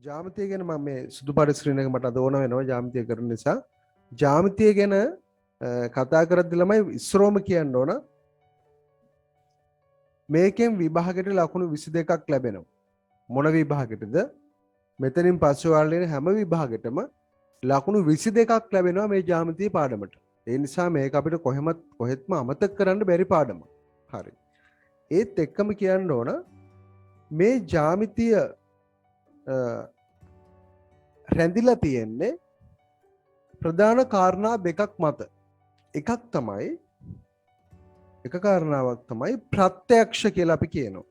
ජාමතිය ගැන මම මේ සුදු පාට ස්ක්‍රීන් එක මට අද ඕන වෙනවා ජාමතිය කරන නිසා. ජාමතිය ගැන කතා කරද්දි ළමයි ඉස්සරෝම කියන්න ඕන මේකෙන් විභාගයට ලකුණු 22ක් ලැබෙනවා. මොන විභාගෙටද? මෙතනින් පස්සේ ඔයාලට හැම විභාගෙටම ලකුණු 22ක් ලැබෙනවා මේ ජ්‍යාමිතිය පාඩමට. ඒ නිසා මේක අපිට කොහෙත්ම අමතක කරන්න බැරි පාඩමක්. හරි. ඒත් එක්කම කියන්න ඕන මේ ජ්‍යාමිතිය රැඳිලා තියෙන්නේ ප්‍රධාන කාරණා දෙකක් මත. එකක් තමයි එක කාරණාවක් තමයි ප්‍රත්‍යක්ෂ කියලා අපි කියනවා.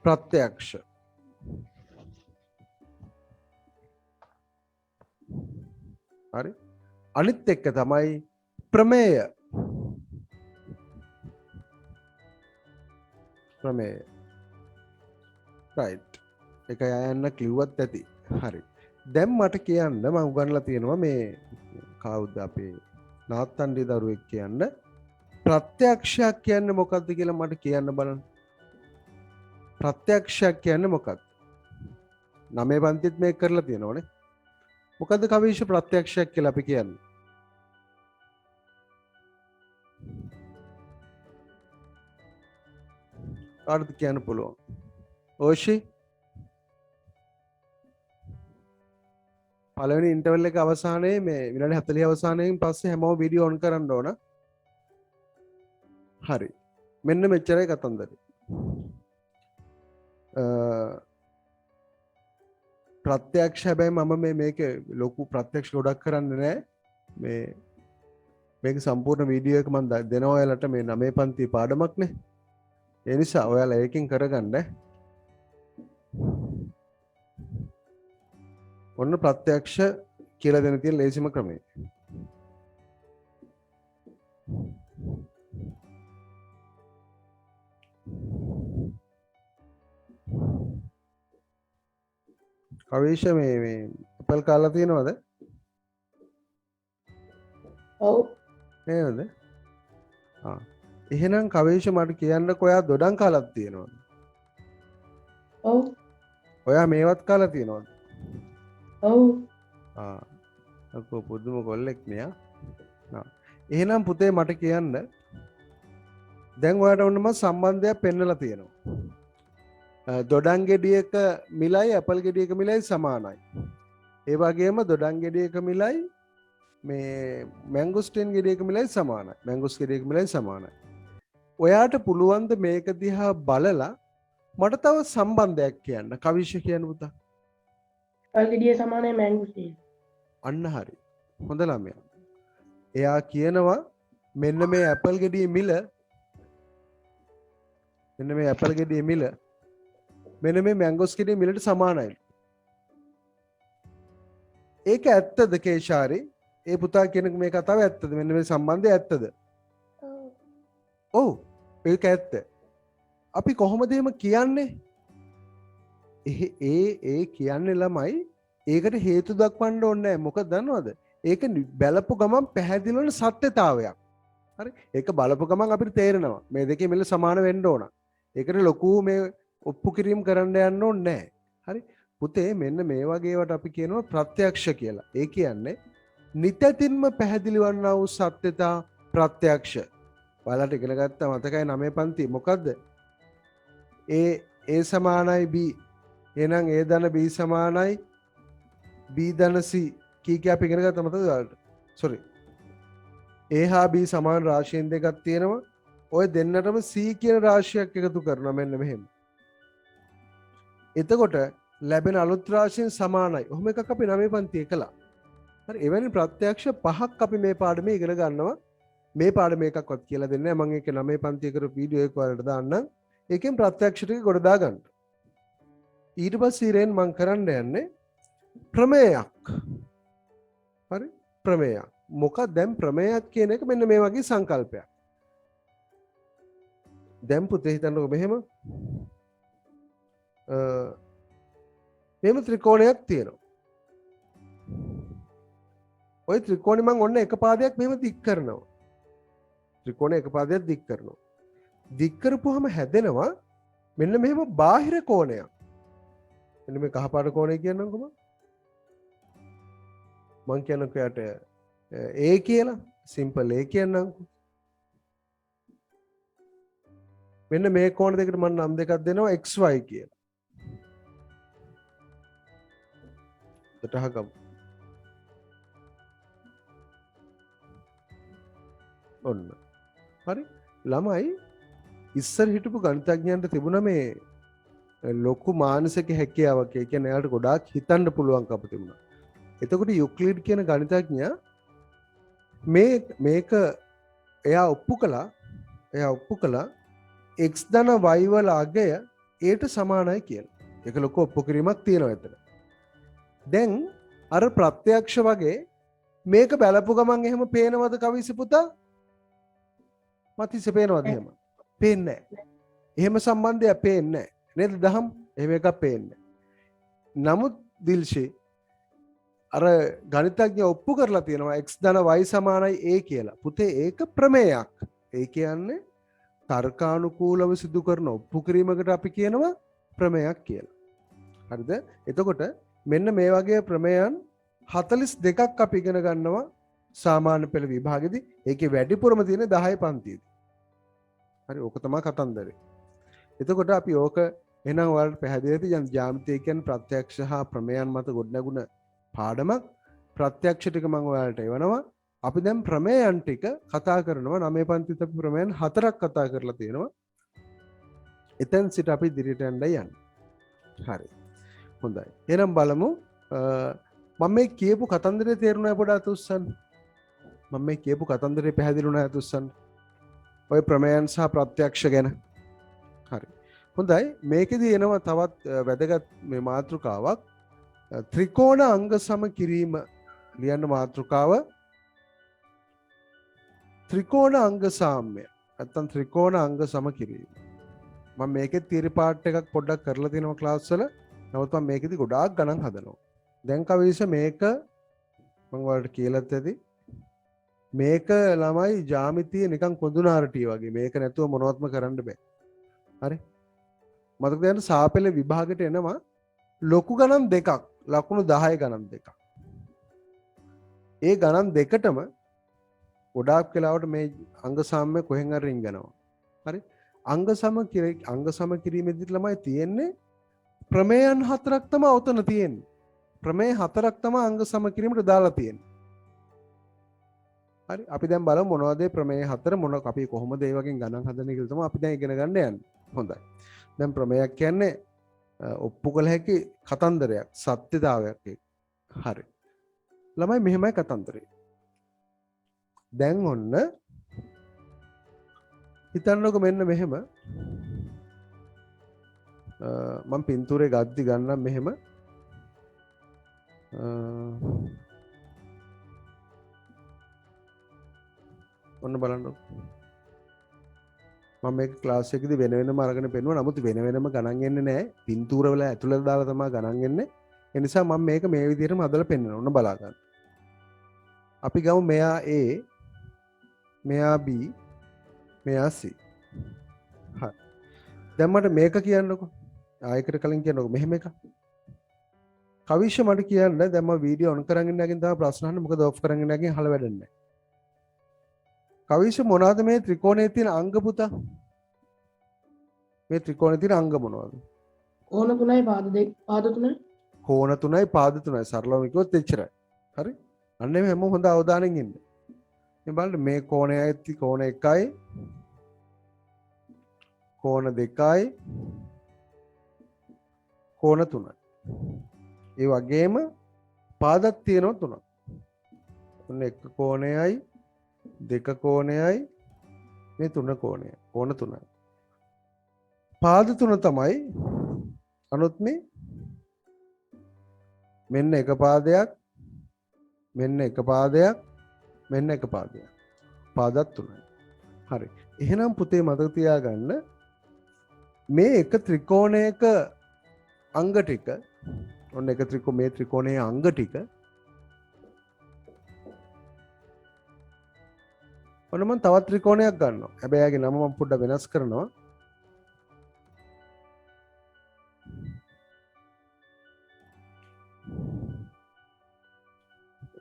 ප්‍රත්‍යක්ෂ. හරි. අනිත් එක තමයි ප්‍රමේය. ප්‍රමේය. right. ඒක යන්න කිව්වත් ඇති. හරි. දැන් මට කියන්න මම උගන්ලා තියෙනවා මේ කවුද අපේ නාත්තන්ඩි දරුවෙක් කියන්න ප්‍රත්‍යක්ෂයක් කියන්නේ මොකක්ද කියලා මට කියන්න බලන්න. ප්‍රත්‍යක්ෂයක් කියන්නේ මොකක්ද? 9 පන්තිත් මේක කරලා තියෙනවනේ. මොකද්ද කවීෂ ප්‍රත්‍යක්ෂයක් කියලා අපි කියන්නේ? කාටද කියන්න පුළුවන්? ඕෂි පළවෙනි ඉන්ටර්වල් එක අවසානයේ මේ විනාඩි 40 අවසානයෙන් පස්සේ හැමෝම වීඩියෝ ඔන් කරන්න ඕන. හරි. මෙන්න මෙච්චරයි කතන්දරේ. ප්‍රත්‍යක්ෂ හැබැයි මම මේක ලොකු ප්‍රත්‍යක්ෂ ගොඩක් කරන්නේ නැහැ. මේක සම්පූර්ණ වීඩියෝ එක මම දෙනවා ඔයාලට මේ 9 පන්ති පාඩමක්නේ. ඒ නිසා ඔයාලා ඒකෙන් කරගන්න. ඔන්න ප්‍රත්‍යක්ෂ කියලා දෙන තියෙන ලේසිම ක්‍රමය. කවීෂ මේ අපල් කාලා තියෙනවද? ඔව්. නේද? එහෙනම් කවීෂ මට කියන්නකෝ ඔයා දොඩම් කාලක් තියෙනවද? ඔව්. ඔයා මේවත් කාලා තියෙනවද? ඔව්. අකෝ පුදුම කොල්ලෙක් මෙයා. එහෙනම් පුතේ මට කියන්න දැන් ඔයාට ඔන්නම සම්බන්ධයක් පෙන්නලා තියෙනවා. දොඩම් ගෙඩියක මිලයි ඇපල් ගෙඩියක මිලයි සමානයි. ඒ වගේම දොඩම් ගෙඩියක මිලයි මේ මැංගෝස්ටින් ගෙඩියක මිලයි සමානයි. මැංගෝස් ගෙඩියක මිලයි සමානයි. ඔයාට පුළුවන් ද මේක දිහා බලලා මට තව සම්බන්ධයක් කියන්න? කවිෂ කියන්න පුතා. ඇපල් ගෙඩිය සමානයි මැංගෝස්ටින්. අන්න හරි. හොඳ ළමයා. එයා කියනවා මෙන්න මේ ඇපල් ගෙඩියේ මිල මෙන්න මේ ඇපල් ගෙඩියේ මිල මෙන්න මේ මැංගෝස් ගෙඩියේ මිලට සමානයි. ඒක ඇත්තද කේෂාරි? ඒ පුතා කියන මේ කතාව ඇත්තද? මෙන්න මේ සම්බන්ධය ඇත්තද? ඔව්. ඒක ඇත්ත. අපි කොහොමද එහෙම කියන්නේ? ඒ කියන්නේ ළමයි ඒකට හේතු දක්වන්න ඕනේ නැහැ. මොකද දන්නවද? ඒක බැලපු ගමන් පැහැදිලිවම සත්‍යතාවයක්. හරි? ඒක බලපු ගමන් අපිට තේරෙනවා මේ දෙකේ මිල සමාන වෙන්න ඕන. ඒකට ලොකු මේ ඔප්පු කිරීම කරන්න යන්න ඕනේ නැහැ. හරි? පුතේ මෙන්න මේ වගේ ඒවාට අපි කියනවා ප්‍රත්‍යක්ෂ කියලා. ඒ කියන්නේ නිතැතින්ම පැහැදිලි වන්නා වූ සත්‍යතා ප්‍රත්‍යක්ෂ. ඔයාලට ඉගෙන ගත්ත මතකයි 9 පන්ති මොකද්ද? A සමානයි B. එහෙනම් A ධන B සමානයි B ධන C. කී අපි ඉගෙන ගත්ත මතකද ඔයාලට? sorry. A හා B සමාන රාශීන් දෙකක් තියෙනවා. ඔය දෙන්නටම C කියන රාශියක් එකතු කරනවා මෙන්න මෙහෙම. එතකොට ලැබෙන අලුත් රාශීන් සමානයි. ඔහොම එකක් අපි 9 පන්තියේ කළා. හරි එවැනි ප්‍රත්‍යක්ෂ පහක් අපි මේ පාඩමේ ඉගෙන ගන්නවා. මේ පාඩමේ එකක්වත් කියලා දෙන්නේ නැහැ. මම ඒක 9 පන්තියේ කරපු වීඩියෝ එක වලට දාන්නම්. ඒකෙන් ප්‍රත්‍යක්ෂ ටික ගොඩ දා ගන්න. ඊට පස්සේ ඉරෙන් මම කරන්න යන්නේ ප්‍රමේයක්. හරි ප්‍රමේයක්. මොකක්ද දැන් ප්‍රමේයක් කියන එක මෙන්න මේ වගේ සංකල්පයක්. දැන් පුතේ හිතන්නකෝ මෙහෙම මෙහෙම ත්‍රිකෝණයක් තියෙනවා. ওই ත්‍රිකෝණෙ මම ඔන්න එක පාදයක් මෙහෙම දික් කරනවා. ත්‍රිකෝණය එක පාදයක් දික් කරනවා. දික් කරපුවාම හැදෙනවා මෙන්න මෙහෙම බාහිර කෝණයක්. මෙන්න මේ කහපාට කෝණය කියන්නම්කො මං කියන්නකෝ යට A කියලා සිම්පල් A කියන්නම්කො. මෙන්න මේ කෝණ දෙකට මම නම් දෙකක් දෙනවා XY කියලා. දටහගමු. ඔන්න. හරි. ළමයි ඉස්සර හිටපු ගණිතඥයන්ට තිබුණ මේ ලොකු මානසික හැකියාවක්. ඒ කියන්නේ එයාට ගොඩාක් හිතන්න පුළුවන්කම තිබුණා. එතකොට යුක්ලිඩ් කියන ගණිතඥයා මේක එයා ඔප්පු කළා x ධන y වල අගය ඒට සමානයි කියලා. ඒක ලොකු ඔප්පු කිරීමක් තියෙනවා එතන. දැන් අර ප්‍රත්‍යක්ෂ වගේ මේක බලපු ගමන් එහෙම පේනවද කවිස පුතා? මතිස පේනවද එහෙම? පේන්නේ නැහැ. එහෙම සම්බන්ධයක් පේන්නේ නැහැ. නේද දහම්? එහෙම එකක් පේන්නේ නැහැ. නමුත් දිල්ෂේ අර ගණිතඥ ඔප්පු කරලා තියෙනවා x ධන y සමානයි a කියලා. පුතේ ඒක ප්‍රමේයක්. ඒ කියන්නේ තර්කානුකූලව සිදු කරන ඔප්පු කිරීමකට අපි කියනවා ප්‍රමේයක් කියලා. හරිද? එතකොට මෙන්න මේ වගේ ප්‍රමේයන් 42ක් අපි ඉගෙන ගන්නවා සාමාන්‍ය පෙළ විභාගෙදී. ඒකේ වැඩිපුරම තියෙන 10 පන්තියේදී. හරි ඕක තමයි කතන්දරේ. එතකොට අපි ඕක එහෙනම් ඔයාලට පැහැදිලිද ජ්‍යාමිතිය කියන්නේ ප්‍රත්‍යක්ෂ හා ප්‍රමේයන් මත ගොඩනගුණ පාඩමක්. ප්‍රත්‍යක්ෂ ටික මම ඔයාලට එවනවා. අපි දැන් ප්‍රමේයන් ටික කතා කරනවා. 9 පන්තිත් අපි ප්‍රමේයන් 4ක් කතා කරලා තියෙනවා. එතෙන් සිට අපි ඉදිරියට යන්නයි යන්නේ. හරි. හොඳයි. එහෙනම් බලමු මම මේ කියපු කතන්දරේ තේරුණා පොඩ්ඩක් උස්සන්න. මම මේ කියපු කතන්දරේ පැහැදිලි වුණා උස්සන්න. ඔය ප්‍රමේයන් සහ ප්‍රත්‍යක්ෂ ගැන. හරි. හොඳයි. මේකෙදී එනවා තවත් වැදගත් මේ මාතෘකාවක්. ත්‍රිකෝණ අංග සම කිරීම ලියන්න මාතෘකාව ත්‍රිකෝණ අංග සාම්‍ය. නැත්තම් ත්‍රිකෝණ අංග සම කිරීම. මම මේකේ තියරි පාර්ට් එකක් පොඩ්ඩක් කරලා තිනවා ක්ලාස් වල. නමුත් මම මේකෙදි ගොඩාක් ගණන් හදනවා. දැන් කවිස මේක මම ඔයාලට කියලාත් ඇති. මේක ළමයි ජ්‍යාමිතිය නිකන් කොඳුනාරටිය වගේ. මේක නැතුව මොනවත්ම කරන්න බෑ. හරි? මතක තියාගන්න සාපේල විභාගයට එනවා ලොකු ගණන් දෙකක්. ලකුණු 10 ගණන් දෙකක්. ඒ ගණන් දෙකටම ගොඩාක් වෙලාවට මේ අංග සාම්‍ය කොහෙන් හරි රින්ගනවා. හරි? අංග සම කිරීමේදී ළමයි තියෙන්නේ ප්‍රමේයන් 4ක් තමයි උතන තියෙන්නේ. ප්‍රමේය 4ක් තමයි අංග සම කිරීමට දාලා තියෙන්නේ. හරි අපි දැන් බලමු මොනවද ප්‍රමේය 4 මොන අපි කොහොමද ඒ වගේ ගණන් හදන්නේ කියලා තමයි අපි දැන් ඉගෙන ගන්න යන්නේ. හොඳයි. දැන් ප්‍රමේයක් කියන්නේ ඔප්පු කළ හැකි කතන්දරයක්, සත්‍යතාවයක් ඒක. හරි. ළමයි මෙහෙමයි කතන්දරේ. දැන් ඔන්න හිතන්නකො මෙන්න මෙහෙම මම පින්තූරේ ගද්දි ගන්නම් මෙහෙම ඔන්න බලන්න මම මේක ක්ලාස් එකේදී වෙන වෙනම අරගෙන පෙන්නුවා. නමුත් වෙන වෙනම ගණන් එන්නේ නැහැ. පින්තූර වල ඇතුළට දාලා තමයි ගණන් එන්නේ. ඒ නිසා මම මේක මේ විදිහටම හදලා පෙන්නනවා. ඔන්න බලා ගන්න. අපි ගමු මෙයා A, මෙයා B, මෙයා C. හරි. දැන් මට මේක කියන්නකෝ. ආයකට කලින් කියන්නකෝ මෙහෙම එකක්. කවිෂ මට කියන්න දැන් මම වීඩියෝ ඔන් කරගෙන ඉන්නකින් තමයි ප්‍රශ්න අහන්නේ. මොකද ඔෆ් කරගෙන ඉන්නකින් හල වැඩන්නේ නැහැ. කවිෂ මොනවද මේ ත්‍රිකෝණයේ තියෙන අංග පුතා? මේ ත්‍රිකෝණයේ තියෙන අංග මොනවද? කෝණ 3යි පාද 3යි. කෝණ 3යි පාද 3යි සරලවම කිව්වොත් එච්චරයි. හරි? අන්න මේ හැම හොඳ අවධානයෙන් ඉන්න. මේ බලන්න මේ කෝණයයි කෝණ 1යි කෝණ 2යි කෝණ 3යි. ඒ වගේම පාදක් තියෙනවා 3ක්. ඔන්න එක කෝණයයි දෙක කෝණයයි මේ 3 කෝණය. කෝණ 3යි. පාද 3 තමයි අනුත් මේ මෙන්න එක පාදයක් මෙන්න එක පාදයක් මෙන්න එක පාදයක්. පාදත් 3යි. හරි. එහෙනම් පුතේ මතක තියාගන්න මේ එක ත්‍රිකෝණයක අංග ටික ඔන්න එක මේ ත්‍රිකෝණයේ අංග ටික ඔන්න මම තවත් ත්‍රිකෝණයක් ගන්නවා. හැබැයි යාගේ නම මම පොඩ්ඩක් වෙනස් කරනවා.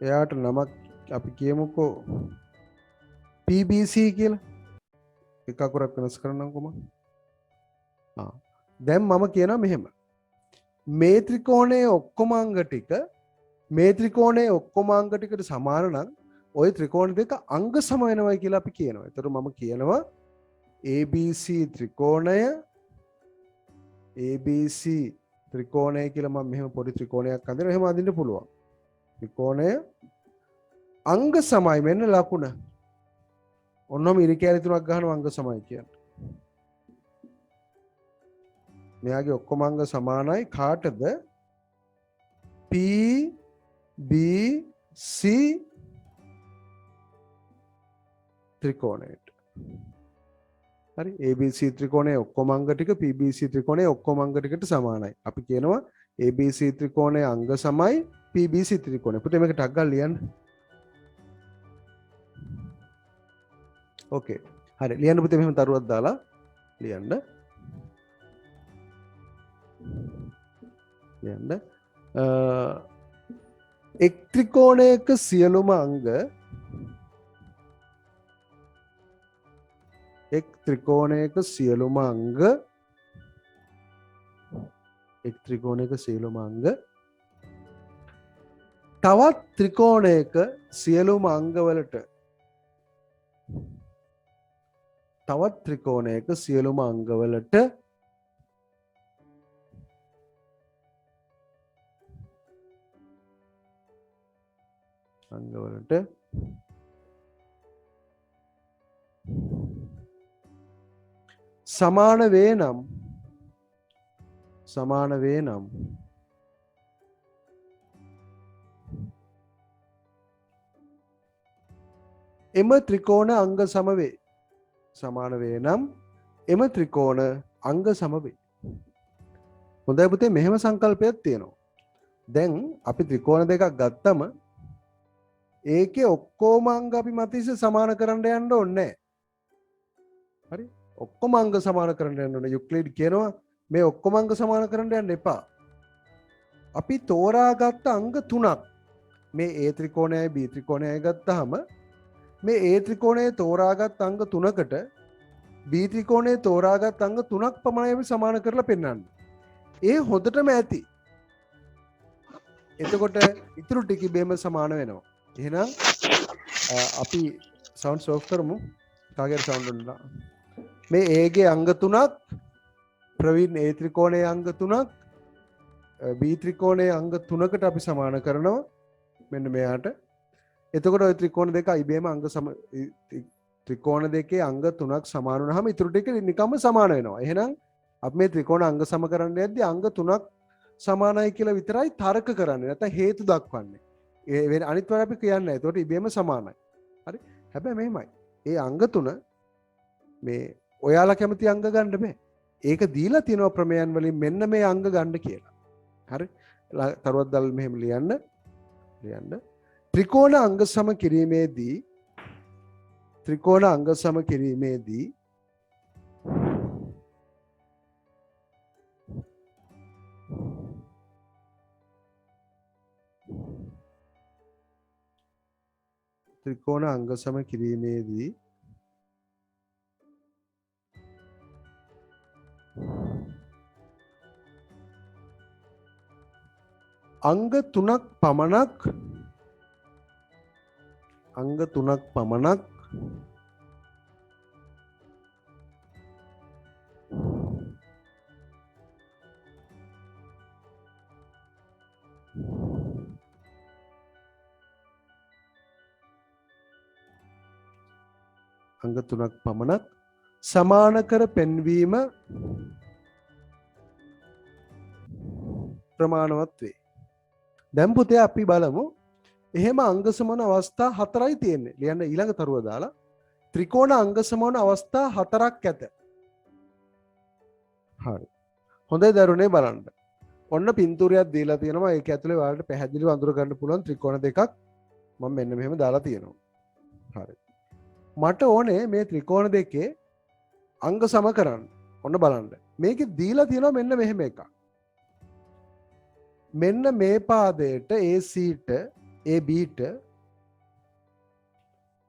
එයාට නමක් අපි කියමුකෝ PBC කියලා. එක අකුරක් වෙනස් කරන්නම්කෝ මම. දැන් මම කියනවා මෙහෙම. මේ ත්‍රිකෝණයේ ඔක්කොම අංග ටික මේ ත්‍රිකෝණයේ ඔක්කොම අංග ටිකට සමාන නම් ওই ත්‍රිකෝණ දෙක අංග සම වෙනවයි කියලා අපි කියනවා. ඒතර මම කියනවා ABC ත්‍රිකෝණය ABC ත්‍රිකෝණය කියලා මම මෙහෙම පොඩි ත්‍රිකෝණයක් අඳිනවා. එහෙම අඳින්න පුළුවන්. ත්‍රිකෝණය අංග සමයි මෙන්න ලකුණ. ඔන්නම ඉරි කැලි තුනක් ගහනවා අංග සමයි කියන්නේ. මෙයාගේ ඔක්කොම අංග සමානයි කාටද? PBC ත්‍රිකෝණයට. හරි ABC ත්‍රිකෝණයේ ඔක්කොම අංග ටික PBC ත්‍රිකෝණයේ ඔක්කොම අංග ටිකට සමානයි. අපි කියනවා ABC ත්‍රිකෝණයේ අංග සමයි PBC ත්‍රිකෝණය. පුතේ මේක ටක් ගාලා ලියන්න. ඕකේ. හරි ලියන්න පුතේ මෙහෙම තරුවක් දාලා ලියන්න. ලියන්න. එක් ත්‍රිකෝණයක සියලුම අංග එක් ත්‍රිකෝණයක සියලුම අංග එක් ත්‍රිකෝණයක සියලුම අංග තවත් ත්‍රිකෝණයක සියලුම අංගවලට තවත් ත්‍රිකෝණයක සියලුම අංගවලට සමාන වේ නම් එම ත්‍රිකෝණ අංග සම වේ. සමාන වේ නම් එම ත්‍රිකෝණ අංග සම වේ. හොඳයි පුතේ මෙහෙම සංකල්පයක් තියෙනවා. දැන් අපි ත්‍රිකෝණ දෙකක් ගත්තම ඒකේ ඔක්කොම අංග අපි මතින්ස සමාන කරන්න යන්න ඕනේ නැහැ. හරි? ඔක්කොම අංග සමාන කරන්න යන්න ඕනේ. යුක්ලිඩ් කියනවා මේ ඔක්කොම අංග සමාන කරන්න යන්න එපා. අපි තෝරාගත්ත අංග තුනක් මේ A ත්‍රිකෝණයයි B ත්‍රිකෝණයයි ගත්තාම මේ A ත්‍රිකෝණයේ තෝරාගත් අංග තුනකට B ත්‍රිකෝණයේ තෝරාගත් අංග තුනක් පමණයි අපි සමාන කරලා පෙන්වන්නේ. ඒ හොඳටම ඇති. එතකොට ඉතුරු ටික ඉබේම සමාන වෙනවා. එහෙනම් අපි සවුන්ඩ්ස් ඔෆ් කරමු. කාගේ සවුන්ඩ් උන්නා. මේ A ගේ අංග තුනක් ප්‍රවීන් A ත්‍රිකෝණයේ අංග තුනක් B ත්‍රිකෝණයේ අංග තුනකට අපි සමාන කරනවා. මෙන්න මෙයාට. එතකොට ওই ත්‍රිකෝණ දෙක ඉබේම අංග ත්‍රිකෝණ දෙකේ අංග තුනක් සමාන වුණාම ඉතුරු ටික නිකම්ම සමාන වෙනවා. එහෙනම් අපි මේ ත්‍රිකෝණ අංග සම කරන්න යද්දී අංග තුනක් සමානයි කියලා විතරයි තර්ක කරන්නේ. නැත්නම් හේතු දක්වන්නේ. ඒ අනිත් වල අපි කියන්නේ නැහැ. ඒතකොට ඉබේම සමානයි. හරි? හැබැයි මෙහෙමයි. ඒ අංග තුන මේ ඔයාලා කැමති අංග ගන්න බෑ. ඒක දීලා තියෙනවා ප්‍රමේයන් වලින් මෙන්න මේ අංග ගන්න කියලා. හරි? තරුවක් දාලා මෙහෙම ලියන්න. ත්‍රිකෝණ අංග සම කිරීමේදී අංග තුනක් පමණක් සමාන කර පෙන්වීම ප්‍රමාණවත් වේ. දැන් පුතේ අපි බලමු එහෙම අංග සමාන අවස්ථා 4යි තියෙන්නේ. ලියන්න ඊළඟ තරුව දාලා ත්‍රිකෝණ අංග සමාන අවස්ථා 4ක් ඇත. හරි. හොඳයි දරුවනේ බලන්න. ඔන්න පින්තූරයක් දීලා තියෙනවා. ඒක ඇතුලේ ඔයාලට පැහැදිලිව අඳුර ගන්න පුළුවන් ත්‍රිකෝණ දෙකක් මම මෙන්න මෙහෙම දාලා තියෙනවා. හරි. මට ඕනේ මේ ත්‍රිකෝණ දෙකේ අංග සම කරන්න. ඔන්න බලන්න. මේකේ දීලා තියෙනවා මෙන්න මෙහෙම එකක්. මෙන්න මේ පාදයට ACට ABට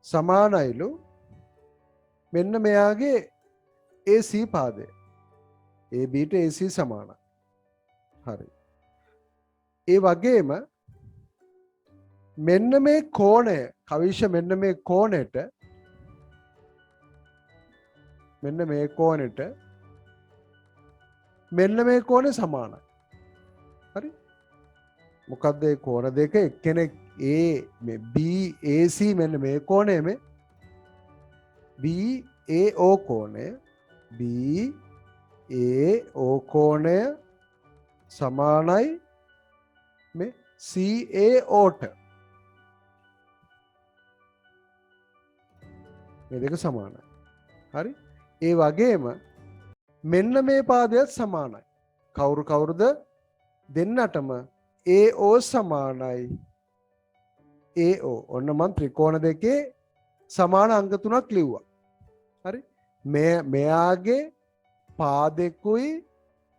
සමානයිලු මෙන්න මෙයාගේ AC පාදය. ABට AC සමානයි. හරි. ඒ වගේම මෙන්න මේ කෝණය කවිෂ මෙන්න මේ කෝණයට මෙන්න මේ කෝණයට මෙන්න මේ කෝණය සමානයි. හරි. මොකක්ද ඒ කෝණ දෙක එක්කෙනෙක් A මේ BAC මෙන්න මේ කෝණය මේ BAO කෝණය BAO කෝණය සමානයි මේ CAOට. මේ දෙක සමානයි. හරි. ඒ වගේම මෙන්න මේ පාදයට සමානයි. කවුරුද දෙන්නටම AO සමානයි AO. ඔන්න මම ත්‍රිකෝණ දෙකේ සමාන අංග තුනක් ලිව්වා. හරි. මෙයාගේ පාදෙකුයි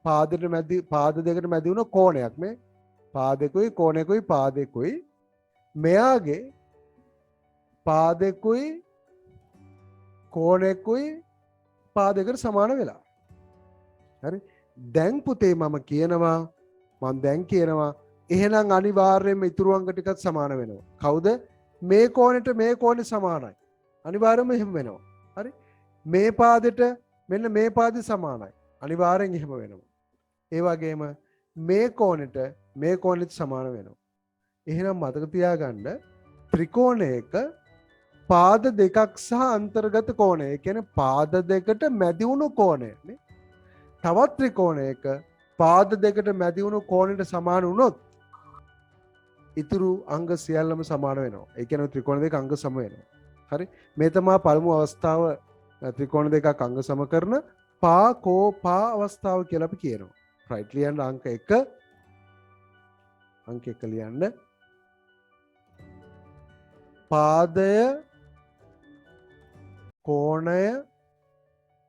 පාද දෙකට මැදි වුණ කෝණයක් මේ පාදෙකුයි කෝණෙකුයි පාදෙකුයි මෙයාගේ පාදෙකුයි කෝණෙකුයි පාදයකට සමාන වෙලා. හරි. දැන් පුතේ මම කියනවා එහෙනම් අනිවාර්යයෙන්ම ඉතුරු අංග ටිකත් සමාන වෙනවා. කවුද? මේ කෝණයට මේ කෝණය සමානයි. අනිවාර්යයෙන්ම එහෙම වෙනවා. හරි. මේ පාදෙට මෙන්න මේ පාදෙ සමානයි. අනිවාර්යෙන් එහෙම වෙනවා. ඒ වගේම මේ කෝණයට මේ කෝණෙත් සමාන වෙනවා. එහෙනම් මතක තියාගන්න ත්‍රිකෝණයක පාද දෙකක් සහ අන්තර්ගත කෝණය. ඒ කියන්නේ පාද දෙකට මැදි වුණු කෝණය නේ. තවත් ත්‍රිකෝණයක පාද දෙකට මැදි වුණු කෝණයට සමාන වුණොත් ඉතුරු අංග සියල්ලම සමාන වෙනවා. ඒ කියන්නේ ත්‍රිකෝණ දෙක අංග සම වෙනවා. හරි. මේ තමයි පළමු අවස්ථාව ත්‍රිකෝණ දෙකක් අංග සම කරන පා අවස්ථාව කියලා අපි කියනවා. රයිට්. ලියන්න අංක 1 ලියන්න. පාදය කෝණය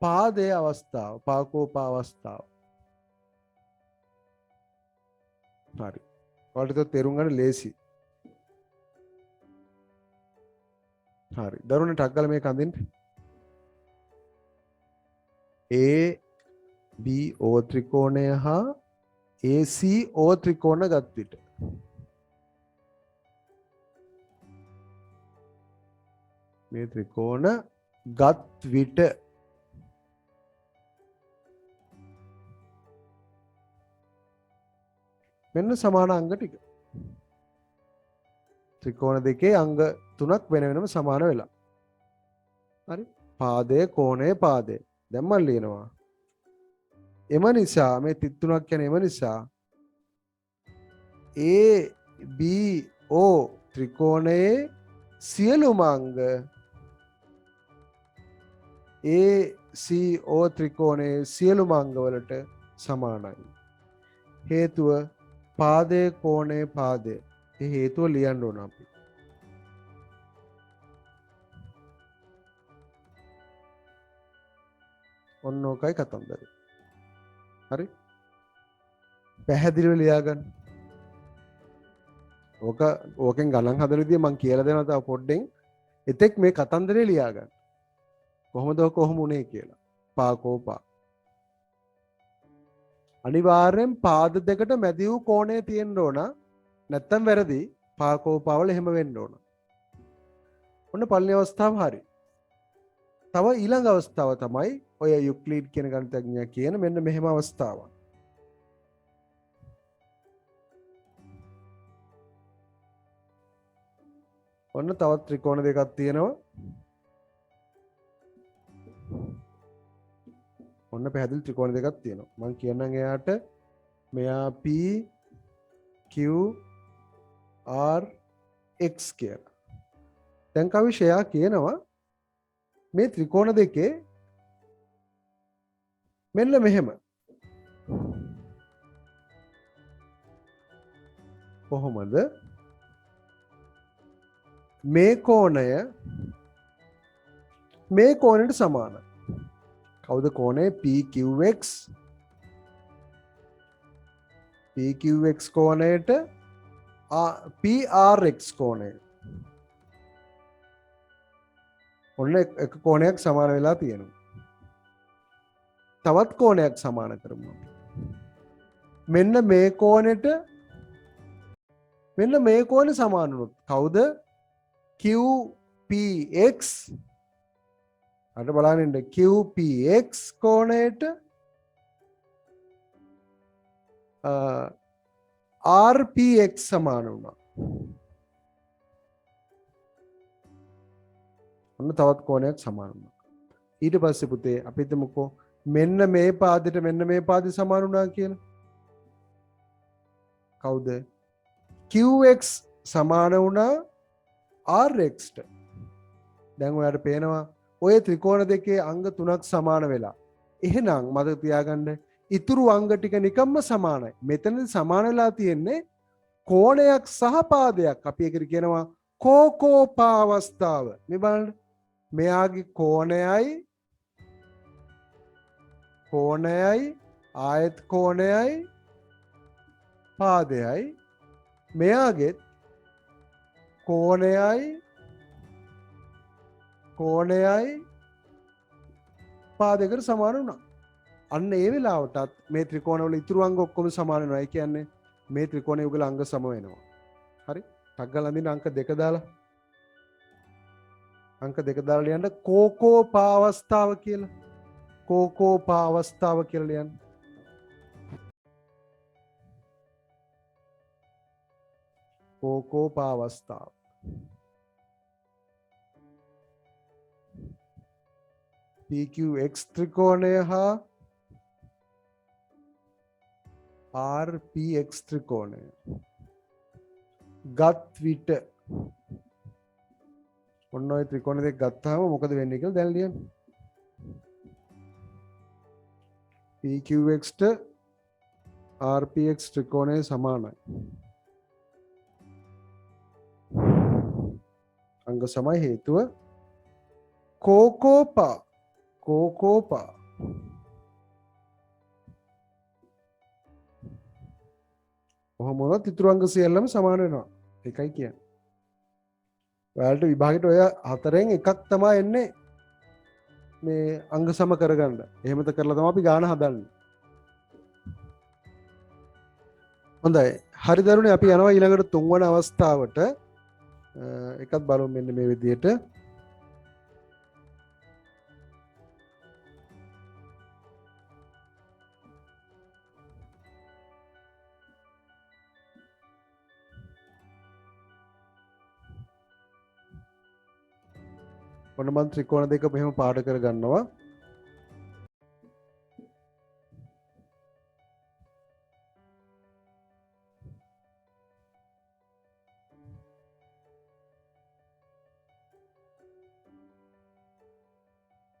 පාදයේ අවස්ථාව පාකෝපා අවස්ථාව. හරි. ඔයාලට තේරුම් ගන්න ලේසි. හරි. දරුවනේ ටක් ගාලා මේක අඳින්න. ABO ත්‍රිකෝණය හා ACO ත්‍රිකෝණ ගත් විට මේ ත්‍රිකෝණ ගත් විට මෙන්න සමාන අංග ටික. ත්‍රිකෝණ දෙකේ අංග තුනක් වෙන වෙනම සමාන වෙලා. හරි. පාදය කෝණය පාදය. දැන් මම ලියනවා. එම නිසා මේ තිත් තුනක් කියන්නේ එම නිසා ABO ත්‍රිකෝණයේ සියලුම අංග ACO ත්‍රිකෝණයේ සියලුම අංගවලට සමානයි. හේතුව පාදයේ කෝණයේ පාදය. ඒ හේතුව ලියන්න ඕන අපි. ඔන්න ඔකයි කතන්දරේ. හරි. පැහැදිලිව ලියා ගන්න. ඕකෙන් ගණන් හදන විදිය මම කියලා දෙනවා තව පොඩ්ඩෙන්. එතෙක් මේ කතන්දරේ ලියා ගන්න. කොහොමද කොහොම උනේ කියලා. පාකෝපා. අනිවාර්යෙන් පාද දෙකට මැදි වූ කෝණය තියෙන්න ඕන. නැත්තම් වැරදි. පාකෝපාවල එහෙම වෙන්න ඕන. ඔන්න පළවෙනි අවස්ථාව හරි. තව ඊළඟ අවස්ථාව තමයි ඔය යුක්ලිඩ් කියන ගණිතඥයා කියන මෙන්න මෙහෙම අවස්ථාවක්. ඔන්න තවත් ත්‍රිකෝණ දෙකක් තියෙනවා. ඔන්න පැහැදිලි ත්‍රිකෝණ දෙකක් තියෙනවා. මම කියන්නම් එයාට මෙයා P Q R X කියලා. දැන් කවිෂයා කියනවා මේ ත්‍රිකෝණ දෙකේ මෙන්න මෙහෙම කොහොමද මේ කෝණය මේ කෝණයට සමානයි. කවුද කෝණය? PQX. PQX කෝණයට PRX කෝණය. ඔන්න එක කෝණයක් සමාන වෙලා තියෙනවා. තවත් කෝණයක් සමාන කරමු. මෙන්න මේ කෝණයට මෙන්න මේ කෝණය සමාන වුණොත් කවුද? QPX. අර බලන්න ඉන්න QPX කෝණයට RPX සමාන වුණා. ඔන්න තවත් කෝණයක් සමාන වුණා. ඊට පස්සේ පුතේ අපි හිතමුකෝ මෙන්න මේ පාදෙට මෙන්න මේ පාදෙ සමාන වුණා කියලා. කවුද? QX සමාන වුණා RXට. දැන් ඔයාලට පේනවා ඔය ත්‍රිකෝණ දෙකේ අංග තුනක් සමාන වෙලා. එහෙනම් මතක තියාගන්න ඉතුරු අංග ටික නිකම්ම සමානයි. මෙතනදී සමාන වෙලා තියෙන්නේ කෝණයක් සහ පාදයක්. අපි ඒකට කියනවා කෝකෝපාවස්ථාව. මේ බලන්න. මෙයාගේ කෝණයයි ආයත කෝණයයි පාදයයි මෙයාගේ කෝණයයි පාදයකට සමාන වුණා. අන්න ඒ වෙලාවටත් මේ ත්‍රිකෝණවල ඉතුරු අංග ඔක්කොම සමාන වෙනවා. ඒ කියන්නේ මේ ත්‍රිකෝණයේ උගල අංග සම වෙනවා. හරි? ටක් ගාලා අඳින්න අංක 2 දාලා. අංක 2 දාලා ලියන්න කෝකෝපාවස්ථාව කියලා. කෝකෝපාවස්ථාව කියලා ලියන්න. කෝකෝපාවස්ථාව. PQX ත්‍රිකෝණය හා RPX ත්‍රිකෝණය ගත් විට ඔන්න ඔය ත්‍රිකෝණ දෙක ගත්තාම මොකද වෙන්නේ කියලා දැන් ලියන්න. PQX ට RPX ත්‍රිකෝණය සමානයි. අංග සමයි හේතුව කෝකෝපා ඔහොම වුණොත් ඉතුරු අංග සියල්ලම සමාන වෙනවා. ඒකයි කියන්නේ. ඔයාලට විභාගෙට ඔය හතරෙන් එකක් තමයි එන්නේ මේ අංග සම කරගන්න. එහෙමද කරලා තමයි අපි ගාන හදන්නේ. හොඳයි. හරි දරුවනේ අපි යනවා ඊළඟට තුන්වන අවස්ථාවට. එකක් බලමු මෙන්න මේ විදිහට. ඔන්න මම ත්‍රිකෝණ දෙක මෙහෙම පාඩ කර ගන්නවා.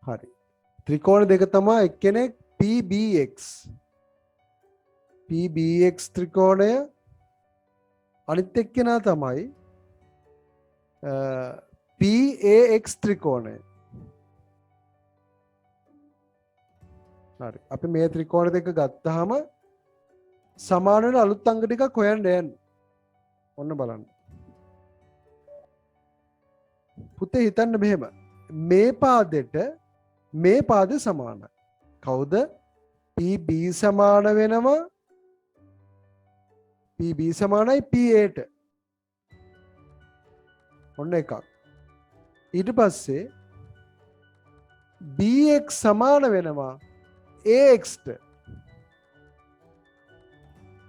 හරි. ත්‍රිකෝණ දෙක තමයි එක්කෙනෙක් PBX. PBX ත්‍රිකෝණය අනිත් එක්කෙනා තමයි PAX ත්‍රිකෝණය. හරි. අපි මේ ත්‍රිකෝණ දෙක ගත්තාම සමාන වෙන අලුත් අංග ටිකක් හොයන්න යන්න. ඔන්න බලන්න. පුතේ හිතන්න මෙහෙම. මේ පාදෙට මේ පාදෙ සමානයි. කවුද? PB සමාන වෙනවා PB සමානයි PAට. ඔන්න එකක්. ඊට පස්සේ BX සමාන වෙනවා AXට.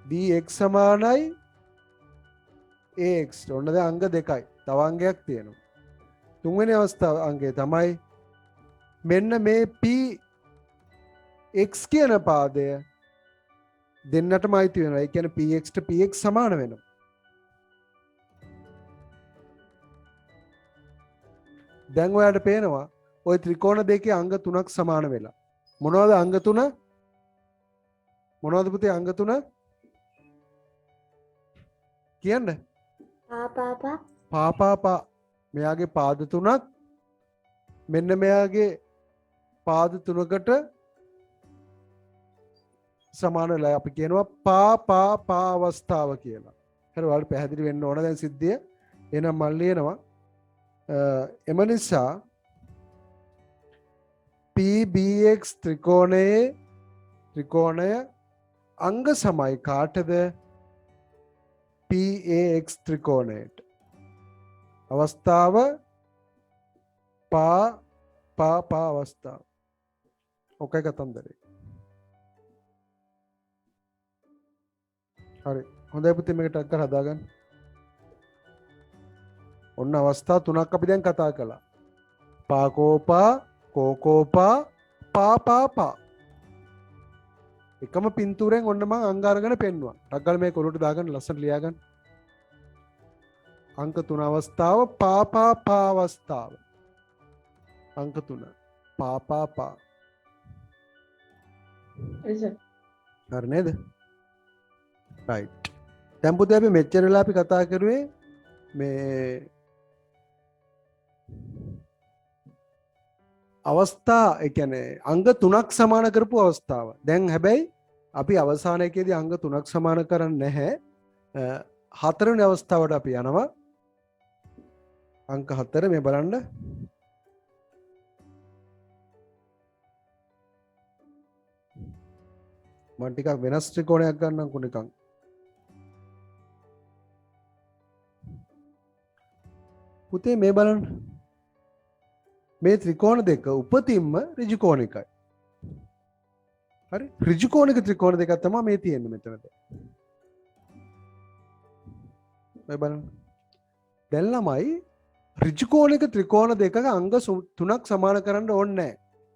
BX සමානයි AXට. ඔන්න දැන් අංග දෙකයි. තව අංගයක් තියෙනවා. තුන්වෙනි අවස්ථාව අංගය තමයි මෙන්න මේ PX කියන පාදය දෙන්නටම අයිති වෙනවා. ඒ කියන්නේ PX ට PX සමාන වෙනවා. දැන් ඔයාලට පේනවා ওই ත්‍රිකෝණ දෙකේ අංග තුනක් සමාන වෙලා. මොනවද අංග තුන? මොනවද පුතේ අංග තුන? කියන්න. පාපාපා පාපාපා. මෙයාගේ පාද තුනක් මෙන්න මෙයාගේ පාද තුනකට සමාන වෙලා අපි කියනවා පා අවස්ථාව කියලා. හරි වල පැහැදිලි වෙන්න ඕන දැන් සිද්ධිය. එහෙනම් මම ලියනවා එම නිසා PBX ත්‍රිකෝණය අංග සමයි කාටද? PAX ත්‍රිකෝණයට. අවස්ථාව පා අවස්ථාව. ඔකයි කතන්දරේ. හරි. හොඳයි පුතේ මේක ටක් කරලා හදාගන්න. ඔන්න අවස්ථා තුනක් අපි දැන් කතා කළා. පාකෝපා, කෝකෝපා, පා. එකම පින්තූරෙන් ඔන්න මම අංග අරගෙන පෙන්නුවා. ටක් ගාලා මේක ඔලුවට දාගන්න ලස්සනට ලියාගන්න. අංක 3 අවස්ථාව පා අවස්ථාව. අංක 3 පා. එසර්. හරි නේද? right. දැන් පුතේ අපි මෙච්චර වෙලා අපි කතා කරුවේ මේ අවස්ථා ඒ කියන්නේ අංග 3ක් සමාන කරපු අවස්ථාව. දැන් හැබැයි අපි අවසානයේදී අංග 3ක් සමාන කරන්නේ නැහැ. හතරවෙනි අවස්ථාවට අපි යනවා. අංක 4 මේ බලන්න. මම ටිකක් වෙනස් ත්‍රිකෝණයක් ගන්නම් කුණිකන්. පුතේ මේ බලන්න. මේ ත්‍රිකෝණ දෙක උපතින්ම ඍජු කෝණිකයි. හරි? ඍජු කෝණික ත්‍රිකෝණ දෙකක් තමයි මේ තියෙන්නේ මෙතනද. මේ බලන්න. දැන් ළමයි ඍජු කෝණික ත්‍රිකෝණ දෙකක අංග 3ක් සමාන කරන්න ඕනේ නැහැ.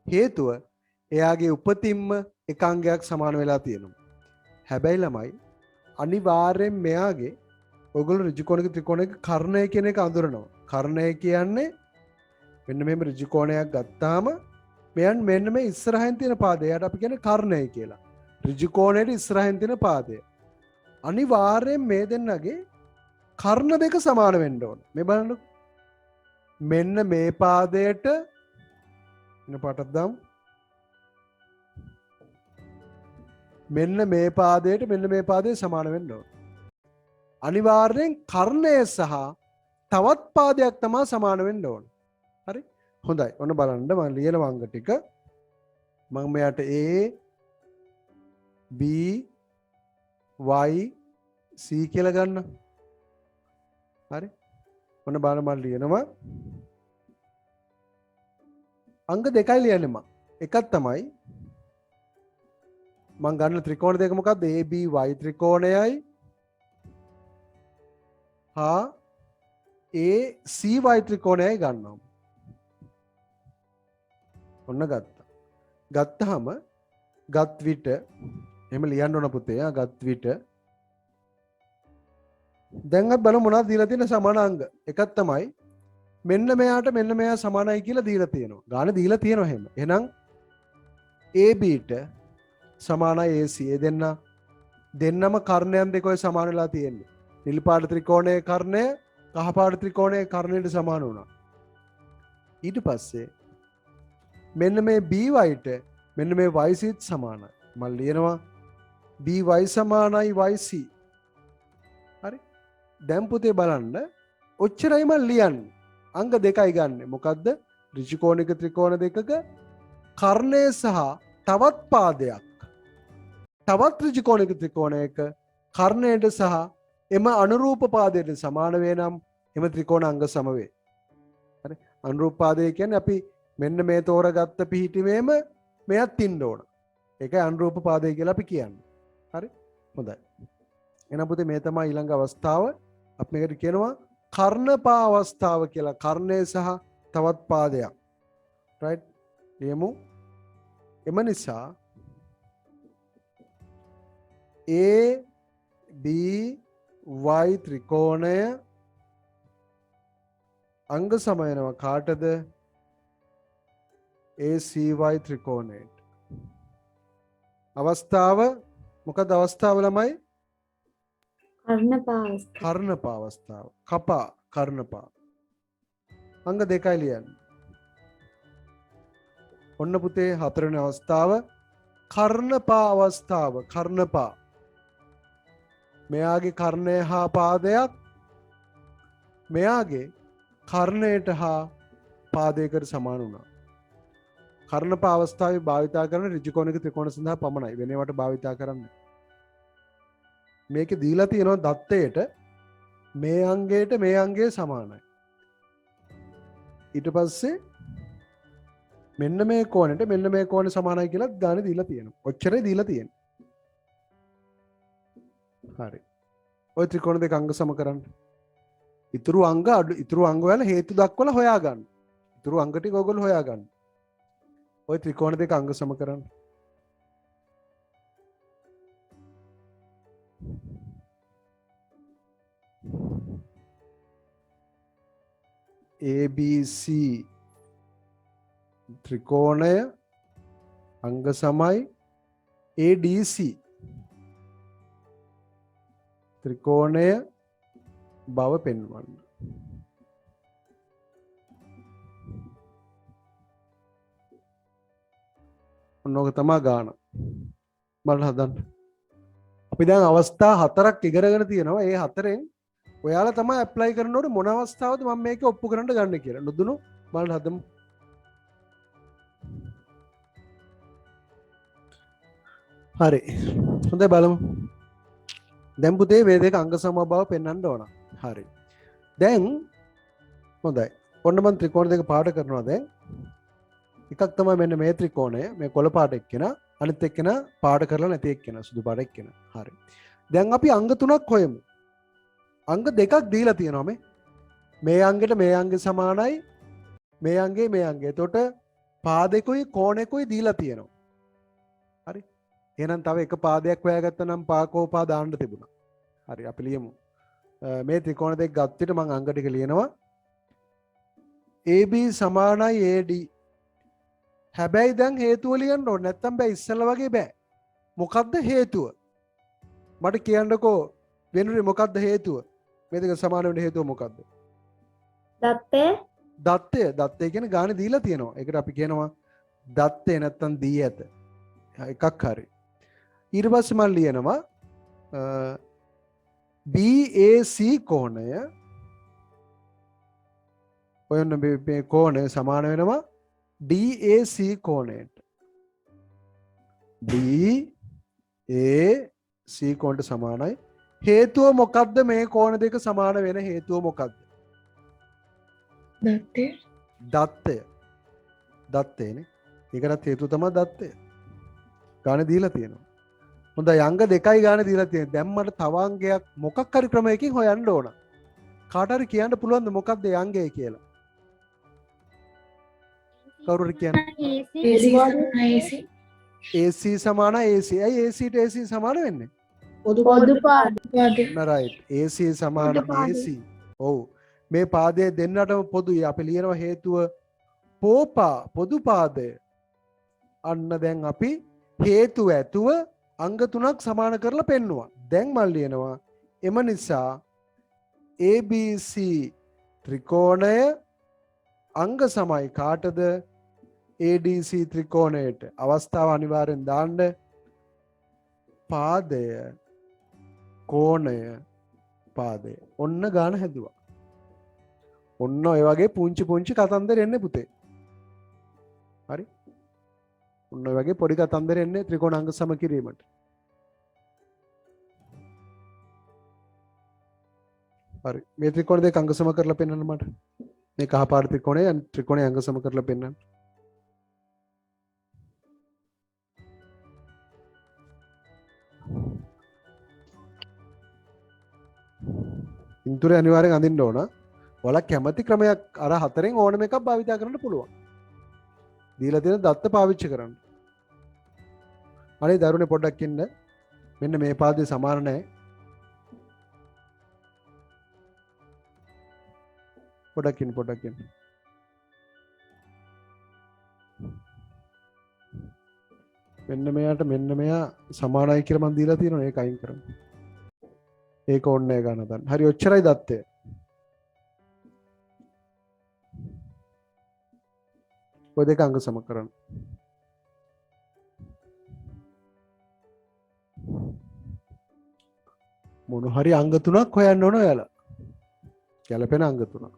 හේතුව එයාගේ උපතින්ම එක අංගයක් සමාන වෙලා තියෙනවා. හැබැයි ළමයි අනිවාර්යෙන් මෙයාගේ ඔයගොල්ලෝ ඍජු කෝණික ත්‍රිකෝණයක කර්ණය කියන එක අඳුරනවා. කර්ණය කියන්නේ මෙන්න මෙහෙම ඍජු කෝණයක් ගත්තාම මෙන්න මේ ඉස්සරහින් තියෙන පාදය. එයාට අපි කියන්නේ කර්ණය කියලා. ඍජු කෝණයට ඉස්සරහින් තියෙන පාදය. අනිවාර්යෙන් මේ දෙන්නගේ කර්ණ දෙක සමාන වෙන්න ඕන. මේ බලන්න. මෙන්න මේ පාදයට එන පාටක් දාමු. මෙන්න මේ පාදයට මෙන්න මේ පාදයේ සමාන වෙන්න ඕන. අනිවාර්යෙන් කර්ණය සහ තවත් පාදයක් තමයි සමාන වෙන්න ඕන. හරි? හොඳයි. ඔන්න බලන්න මම ලියන අංග ටික. මම මෙයාට A B Y C කියලා ගන්න. හරි? ඔන්න බලන්න මම ලියනවා. අංග දෙකයි ලියන්නේ මම. එකක් තමයි මම ගන්න ත්‍රිකෝණ දෙක මොකක්ද? ABY ත්‍රිකෝණයයි හා ACY ත්‍රිකෝණයයි ගන්නවා. ඔන්න ගත්තා. ගත්තාම ගත් විට එහෙම ලියන්න ඕන පුතේ. ගත් විට දැන් අපි බලමු මොනවද දීලා තියෙන සමාන අංග. එකක් තමයි මෙන්න මෙයාට මෙන්න මෙයා සමානයි කියලා දීලා තියෙනවා. ගාන දීලා තියෙනවා එහෙම. එහෙනම් ABට සමානයි AC. ඒ දෙන්නම කර්ණයන් දෙක ඔය සමාන වෙලා තියෙන්නේ. නිල් පාට ත්‍රිකෝණයේ කර්ණය කහ පාට ත්‍රිකෝණයේ කර්ණයට සමාන වුණා. ඊට පස්සේ මෙන්න මේ BYට මෙන්න මේ YCත් සමානයි. මම ලියනවා BY සමානයි YC. හරි? දැන් පුතේ බලන්න ඔච්චරයි මම ලියන්නේ. අංග දෙකයි ගන්නෙ. මොකද්ද? ඍජු කෝණික ත්‍රිකෝණ දෙකක කර්ණය සහ තවත් පාදයක්. තවත් ඍජු කෝණික ත්‍රිකෝණයක කර්ණයට සහ එම අනුරූප පාදයට සමාන වේ නම් එම ත්‍රිකෝණ අංග සම වේ. හරි? අනුරූප පාදය කියන්නේ අපි මෙන්න මේ තෝරගත්ත පිහිටීමේම මෙයත් ඉන්න ඕන. ඒකයි අනුරූප පාදය කියලා අපි කියන්නේ. හරි? හොඳයි. එහෙනම් පුතේ මේ තමයි ඊළඟ අවස්ථාව. අපි මේකට කියනවා කර්ණපා අවස්ථාව කියලා. කර්ණය සහ තවත් පාදයක්. right? ලියමු. එම නිසා ABY ත්‍රිකෝණය අංග සම වෙනවා කාටද? ACY ත්‍රිකෝණයට. අවස්ථාව මොකද අවස්ථාව ළමයි? කර්ණපා අවස්ථාව. කපා කර්ණපා. අංග දෙකයි ලියන්නේ. ඔන්න පුතේ හතරවෙනි අවස්ථාව කර්ණපා අවස්ථාව. කර්ණපා. මෙයාගේ කර්ණය හා පාදයක් මෙයාගේ කර්ණයට හා පාදයකට සමාන වුණා. කර්ණපා අවස්ථාවේ භාවිතා කරන ඍජුකෝණික ත්‍රිකෝණ සඳහා පමණයි. වෙන ඒවාට භාවිතා කරන්නේ. මේකේ දීලා තියෙනවා දත්තයට මේ අංගයට මේ අංගය සමානයි. ඊට පස්සේ මෙන්න මේ කෝණයට මෙන්න මේ කෝණය සමානයි කියලා ගාන දීලා තියෙනවා. ඔච්චරයි දීලා තියෙන්නේ. හරි. ඔය ත්‍රිකෝණ දෙක අංග සම කරන්න. ඉතුරු අංග වල හේතු දක්වලා හොයාගන්න. ඉතුරු අංග ටික ඔයගොල්ලෝ හොයාගන්න. ඔය ත්‍රිකෝණ දෙක අංග සම කරන්න. ABC ත්‍රිකෝණය අංග සමයි ADC ත්‍රිකෝණය බව පෙන්වන්න. ඔන්නෝක තමා ගාන. බලන්න හදන්න. අපි දැන් අවස්ථා 4ක් ඉගෙනගෙන තියෙනවා. ඒ 4න් ඔයාලා තමයි ඇප්ලයි කරනකොට මොන අවස්ථාවද මම මේක ඔප්පු කරන්න ගන්න කියලා. නුදුනු බලන්න හදමු. හරි. හොඳයි බලමු. දැන් පුතේ මේ දෙක අංග සම බව පෙන්වන්න ඕන. හරි. දැන් හොඳයි. ඔන්න මම ත්‍රිකෝණ දෙක පාට කරනවා දැන්. එකක් තමයි මෙන්න මේ ත්‍රිකෝණය මේ කොළ පාට එක්කෙනා අනිත් එක්කෙනා පාට කරලා නැති එක්කෙනා සුදු පාට එක්කෙනා. හරි. දැන් අපි අංග 3ක් හොයමු. අංග දෙකක් දීලා තියෙනවා මේ. මේ අංගෙට මේ අංගෙ සමානයි. මේ අංගේ මේ අංගේ. එතකොට පාදෙකුයි කෝණෙකුයි දීලා තියෙනවා. හරි. එහෙනම් තව එක පාදයක් හොයාගත්තා නම් පාකෝපා දාන්න තිබුණා. හරි අපි ලියමු. මේ ත්‍රිකෝණ දෙක ගත්ත විට මම අංග ටික ලියනවා. AB සමානයි AD. හැබැයි දැන් හේතුව ලියන්න ඕනේ. නැත්තම් බෑ ඉස්සෙල්ලා වගේ බෑ. මොකද්ද හේතුව? මට කියන්නකෝ වෙනුනේ මොකද්ද හේතුව? මේ දෙක සමාන වෙන්න හේතුව මොකද්ද? දත්තය කියන ගානේ දීලා තියෙනවා. ඒකට අපි කියනවා දත්තය නැත්තම් දී ඇත. එකක් හරි. ඊට පස්සේ මම ලියනවා BAC කෝණය ඔයන්න මේ කෝණය සමාන වෙනවා DAC කෝණයට. DAC කෝණයට සමානයි. හේතුව මොකද්ද මේ කෝණ දෙක සමාන වෙන හේතුව මොකද්ද? දත්තයනේ. ඒකටත් හේතුව තමයි දත්තය. ගානේ දීලා තියෙනවා. හොඳයි අංග දෙකයි ගානේ දීලා තියෙනවා. දැන් මට තව අංගයක් මොකක් හරි ක්‍රමයකින් හොයන්න ඕන. කාට හරි කියන්න පුළුවන්ද මොකක්ද ඒ අංගය කියලා? කවුරු හරි කියන්න. AC සමාන AC. ඇයි AC ට AC සමාන වෙන්නේ? පොදු පාද. right. AC සමාන AC. ඔව්. මේ පාදයේ දෙන්නටම පොදුයි. අපි ලියනවා හේතුව පොදු පාදය. අන්න දැන් අපි හේතුව ඇතුව අංග 3ක් සමාන කරලා පෙන්නුවා. දැන් මම ලියනවා එම නිසා ABC ත්‍රිකෝණය අංග සමයි කාටද? ADC ත්‍රිකෝණයට. අවස්ථාව අනිවාර්යෙන් දාන්න. පාදය කෝණය පාදය. ඔන්න ගාන හැදුවා. ඔන්න ඔය වගේ පුංචි කතන්දර එන්නේ පුතේ. හරි. ඔන්න ඔය වගේ පොඩි කතන්දර එන්නේ ත්‍රිකෝණ අංග සම කිරීමට. හරි. මේ ත්‍රිකෝණ දෙක අංග සම කරලා පෙන්නන්න මට. මේ කහ පාට ත්‍රිකෝණය ත්‍රිකෝණය අංග සම කරලා පෙන්නන්න. ඉන්තුරේ අනිවාර්යෙන් අඳින්න ඕන. ඔයාලා කැමති ක්‍රමයක් අර හතරෙන් ඕනම එකක් භාවිතා කරන්න පුළුවන්. දීලා තියෙන දත්ත පාවිච්චි කරන්න. අනේ දරුවනේ පොඩ්ඩක් ඉන්න. මෙන්න මේ පාදේ සමාන නැහැ. පොඩ්ඩක් ඉන්න. මෙන්න මෙයාට මෙන්න මෙයා සමානයි කියලා මම දීලා තියෙනවා. ඒක අයින් කරන්න. ඒක ඕනේ ගන්න ගන්න. හරි ඔච්චරයි දත්තය. ඔය දෙක අංග සම කරන්න. මොන හරි අංග තුනක් හොයන්න ඕන ඔයාලා. ගැලපෙන අංග තුනක්.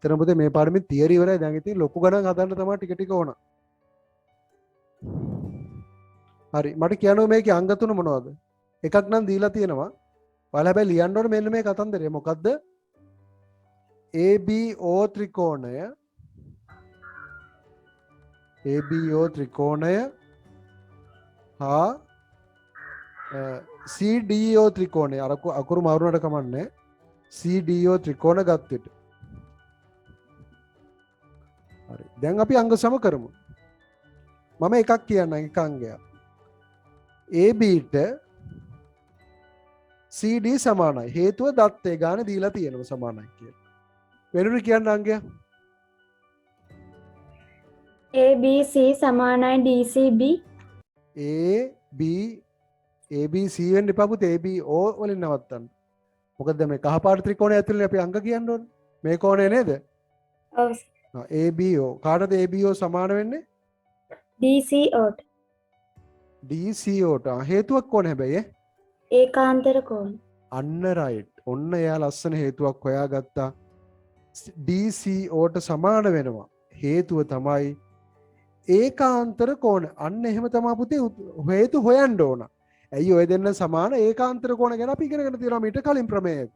එතන පුතේ මේ පාඩමේ තියරි ඉවරයි. දැන් ඉතින් ලොකු ගණන් හදන්න තමයි ටික ටික ඕන. හරි මට කියන්න මේකේ අංග තුන මොනවද? එකක් නම් දීලා තියෙනවා. ඔයාලා හැබැයි ලියන්න ඕනේ මෙන්න මේ කතන්දරය. මොකද්ද? ABO ත්‍රිකෝණය ABO ත්‍රිකෝණය හා CDO ත්‍රිකෝණය අකුරු මාරුනට කමන්නේ. CDO ත්‍රිකෝණ ගත්ත විට. හරි. දැන් අපි අංග සම කරමු. මම එකක් කියන්නම් එක අංගයක්. AB ට CD සමානයි. හේතුව දත්තේ ගාන දීලා තියෙනවා සමානයි කියලා. වෙනුනේ කියන්න අංගයක්. ABC සමානයි DCB. ABC වෙන්න එපා පුතේ. ABO වලින් නවත්තන්න. මොකද මේ කහපාට ත්‍රිකෝණය ඇතුලේ අපි අංග කියන්න ඕනේ. මේ කෝණය නේද? ඔව්. ABO. කාටද ABO සමාන වෙන්නේ? DCO. DCO ට හේතුවක් ඕනේ හැබැයි ඒකාන්තර කෝණ. අන්න රයිට්. ඔන්න එයා ලස්සන හේතුවක් හොයාගත්තා. DCO ට සමාන වෙනවා. හේතුව තමයි ඒකාන්තර කෝණ. අන්න එහෙම තමයි පුතේ හේතු හොයන්න ඕන. ඇයි ඔය දෙන්න සමාන ඒකාන්තර කෝණ ගැන අපි ඉගෙනගෙන තියෙනවා මීට කලින් ප්‍රමේයයක.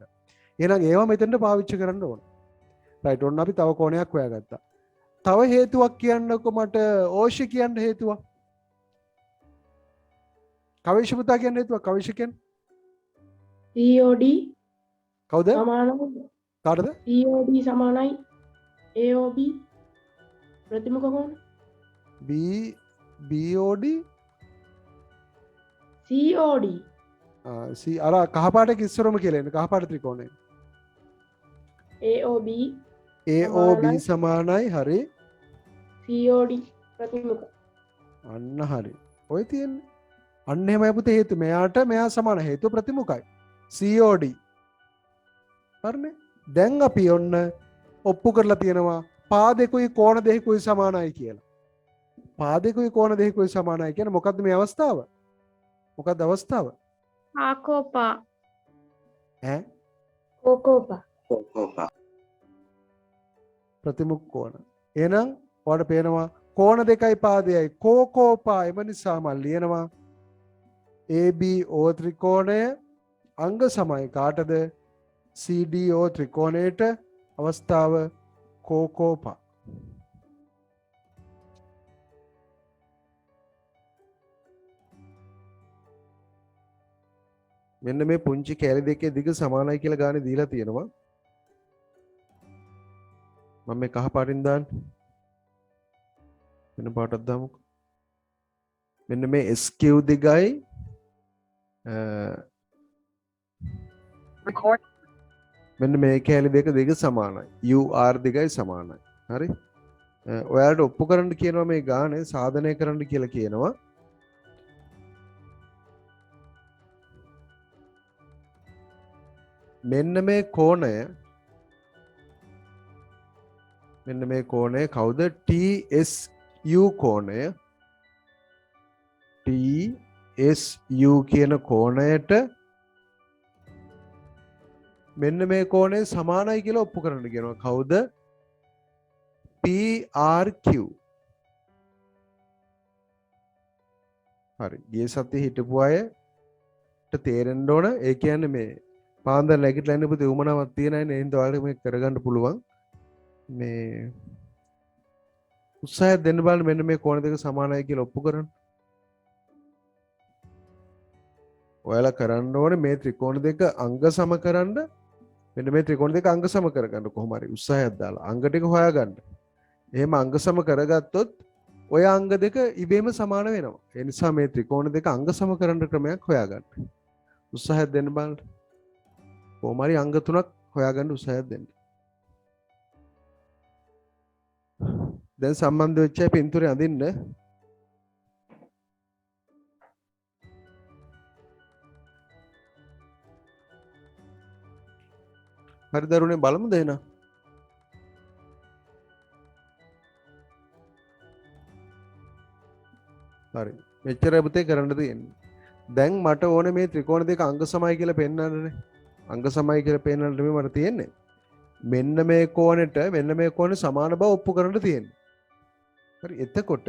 එහෙනම් ඒවා මෙතෙන්ට පාවිච්චි කරන්න ඕන. රයිට් ඔන්න අපි තව කෝණයක් හොයාගත්තා. තව හේතුවක් කියන්නකො මට ඕෂි කියන්න හේතුවක්. කවිෂ පුතා කියන්න හේතුවක් කවිෂ කියන්නේ COD කවුද? සමානයි. කාටද? COD සමානයි AOB ප්‍රතිමුඛ කෝණ. BOD COD අර කහපාට කිස්සරම කියලා එන්නේ කහපාට ත්‍රිකෝණය. AOB AOB සමානයි. හරි. COD ප්‍රතිමුඛ. අන්න හරි. ඔය තියෙන්නේ. අන්න එහෙමයි පුතේ හේතු. මෙයාට මෙයා සමාන හේතුව ප්‍රතිමුඛයි. COD. හරිනේ. දැන් අපි ඔන්න ඔප්පු කරලා තියෙනවා පාදෙකුයි කෝණ දෙකකුයි සමානයි කියලා. පාදෙකුයි කෝණ දෙකකුයි සමානයි කියන්නේ මොකද්ද මේ අවස්ථාව? මොකද්ද අවස්ථාව? ආකෝපා. ඈ? ඕකෝපා. ප්‍රතිමුඛ කෝණ. එහෙනම් ඔයාලට පේනවා කෝණ දෙකයි පාදයයි කෝකෝපා. එම නිසා මම ලියනවා ABO ත්‍රිකෝණය අංග සමයි කාටද? CDO ත්‍රිකෝණයට. අවස්ථාව කෝකෝපා. මෙන්න මේ පුංචි කැලි දෙකේ දිග සමානයි කියලා ගානේ දීලා තියෙනවා. මම මේ කහ පාටින් දාන්න. වෙන පාටක් දාමුකෝ. මෙන්න මේ SQ දිගයි මෙන්න මේ කැලි දෙක දිග සමානයි. UR දිගයි සමානයි. හරි? ඔයාලට ඔප්පු කරන්න කියනවා මේ ගානේ සාධනය කරන්න කියලා කියනවා. මෙන්න මේ කෝණය කවුද? TSU කෝණය. TSU කියන කෝණයට මෙන්න මේ කෝණය සමානයි කියලා ඔප්පු කරන්න කියනවා. කවුද? PRQ. හරි. ගිය සතියේ හිටපු අයට තේරෙන්න ඕන. ඒ කියන්නේ මේ පාන්දර නැගිටලා ඉන්න පුතේ උමනාවක් තියෙන අය නේ. එහෙනම් ඔයාලට මේක කරගන්න පුළුවන්. මේ උත්සාහයක් දෙන්න බලන්න මෙන්න මේ කෝණ දෙක සමානයි කියලා ඔප්පු කරන්න. ඔයාලා කරන්න ඕනේ මේ ත්‍රිකෝණ දෙක අංග සම කරන්න. මෙන්න මේ ත්‍රිකෝණ දෙක අංග සම කරගන්න කොහොම හරි උත්සාහයක් දාලා අංග ටික හොයාගන්න. එහෙම අංග සම කරගත්තොත් ඔය අංග දෙක ඉබේම සමාන වෙනවා. ඒ නිසා මේ ත්‍රිකෝණ දෙක අංග සම කරන්න ක්‍රමයක් හොයාගන්න. උත්සාහයක් දෙන්න බලන්න. කොහොම හරි අංග තුනක් හොයාගන්න උත්සාහයක් දෙන්න. දැන් සම්බන්ධ වෙච්ච අය පින්තූරේ අඳින්න. හරි දරුවනේ බලමුද එහෙනම්? හරි. මෙච්චරයි පුතේ කරන්න තියෙන්නේ. දැන් මට ඕනේ මේ ත්‍රිකෝණ දෙක අංග සමයි කියලා පෙන්වන්නනේ. අංග සමයි කියලා පෙන්වන්නට මේ මට තියෙන්නේ. මෙන්න මේ කෝණෙට මෙන්න මේ කෝණේ සමාන බව ඔප්පු කරන්න තියෙන්නේ. හරි. එතකොට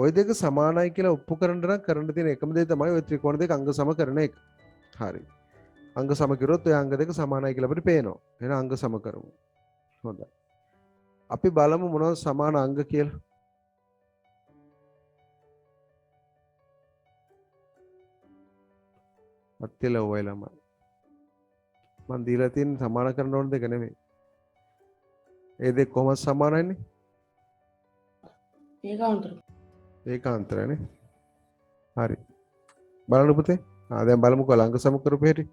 ওই දෙක සමානයි කියලා ඔප්පු කරන්න නම් කරන්න තියෙන එකම දේ තමයි ওই ත්‍රිකෝණ දෙක අංග සම කරන එක. හරි. අංග සම කරොත් ඔය අංග දෙක සමානයි කියලා අපිට පේනවා. එහෙනම් අංග සම කරමු. හොඳයි. අපි බලමු මොනවද සමාන අංග කියලා. අත්තිල ඔය ළමයි. මන් දීලා තියෙන සමාන කරන්න ඕන දෙක නෙමෙයි. ඒ දෙක කොහොමද සමානයිනේ? ඒකාන්තරනේ. හරි. බලන්න පුතේ. දැන් බලමුකෝ ළඟ සම කරපු හැටි.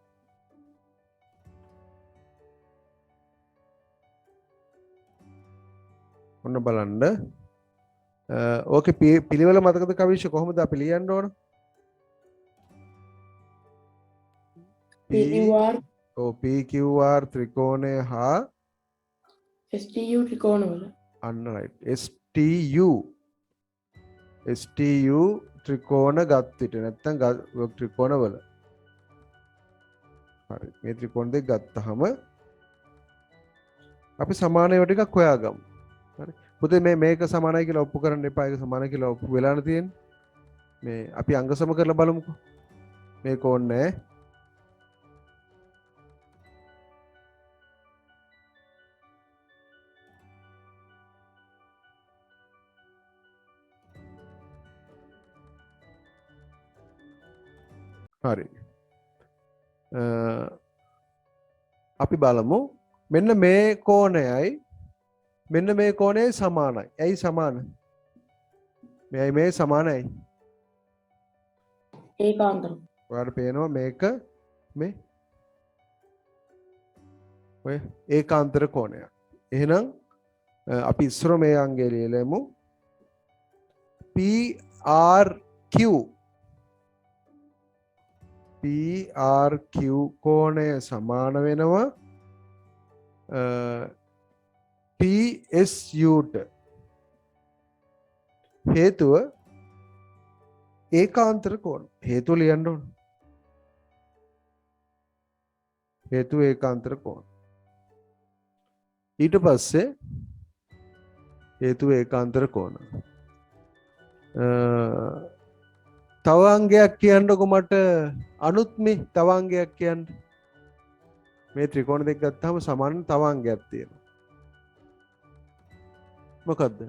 ඔන්න බලන්න. ඕකේ පිළිවෙල මතකද කවිෂ කොහොමද අපි ලියන්න ඕන? PQR ත්‍රිකෝණය හා STU ත්‍රිකෝණවල. අන්න රයිට්. STU ත්‍රිකෝණ ගත් විට නැත්නම් ත්‍රිකෝණවල. හරි. මේ ත්‍රිකෝණ දෙක ගත්තාම අපි සමාන ඒවා ටිකක් හොයාගමු. හරි. පුතේ මේක සමානයි කියලා ඔප්පු කරන්න එපා. ඒක සමානයි කියලා ඔප්පු වෙලා තියෙන්නේ. මේ අපි අංග සම කරලා බලමුකෝ. මේක ඕනේ. හරි. අපි බලමු මෙන්න මේ කෝණයයි මෙන්න මේ කෝණයයි සමානයි. ඇයි සමාන? මෙයි මේ සමානයි. ඒකාන්තර. ඔයාලට පේනවා මේක මේ ඔය ඒකාන්තර කෝණයක්. එහෙනම් අපි ඉස්සර මේ අංගය ලියලමු. PRQ කෝණය සමාන වෙනවා PSUට. හේතුව ඒකාන්තර කෝණ. හේතුව ලියන්න ඕන. හේතුව ඒකාන්තර කෝණ. ඊට පස්සේ හේතුව ඒකාන්තර කෝණ. තව අංගයක් කියන්නකො මට අනුත්මි තව අංගයක් කියන්න. මේ ත්‍රිකෝණ දෙක ගත්තාම සමාන තව අංගයක් තියෙනවා. මොකද්ද?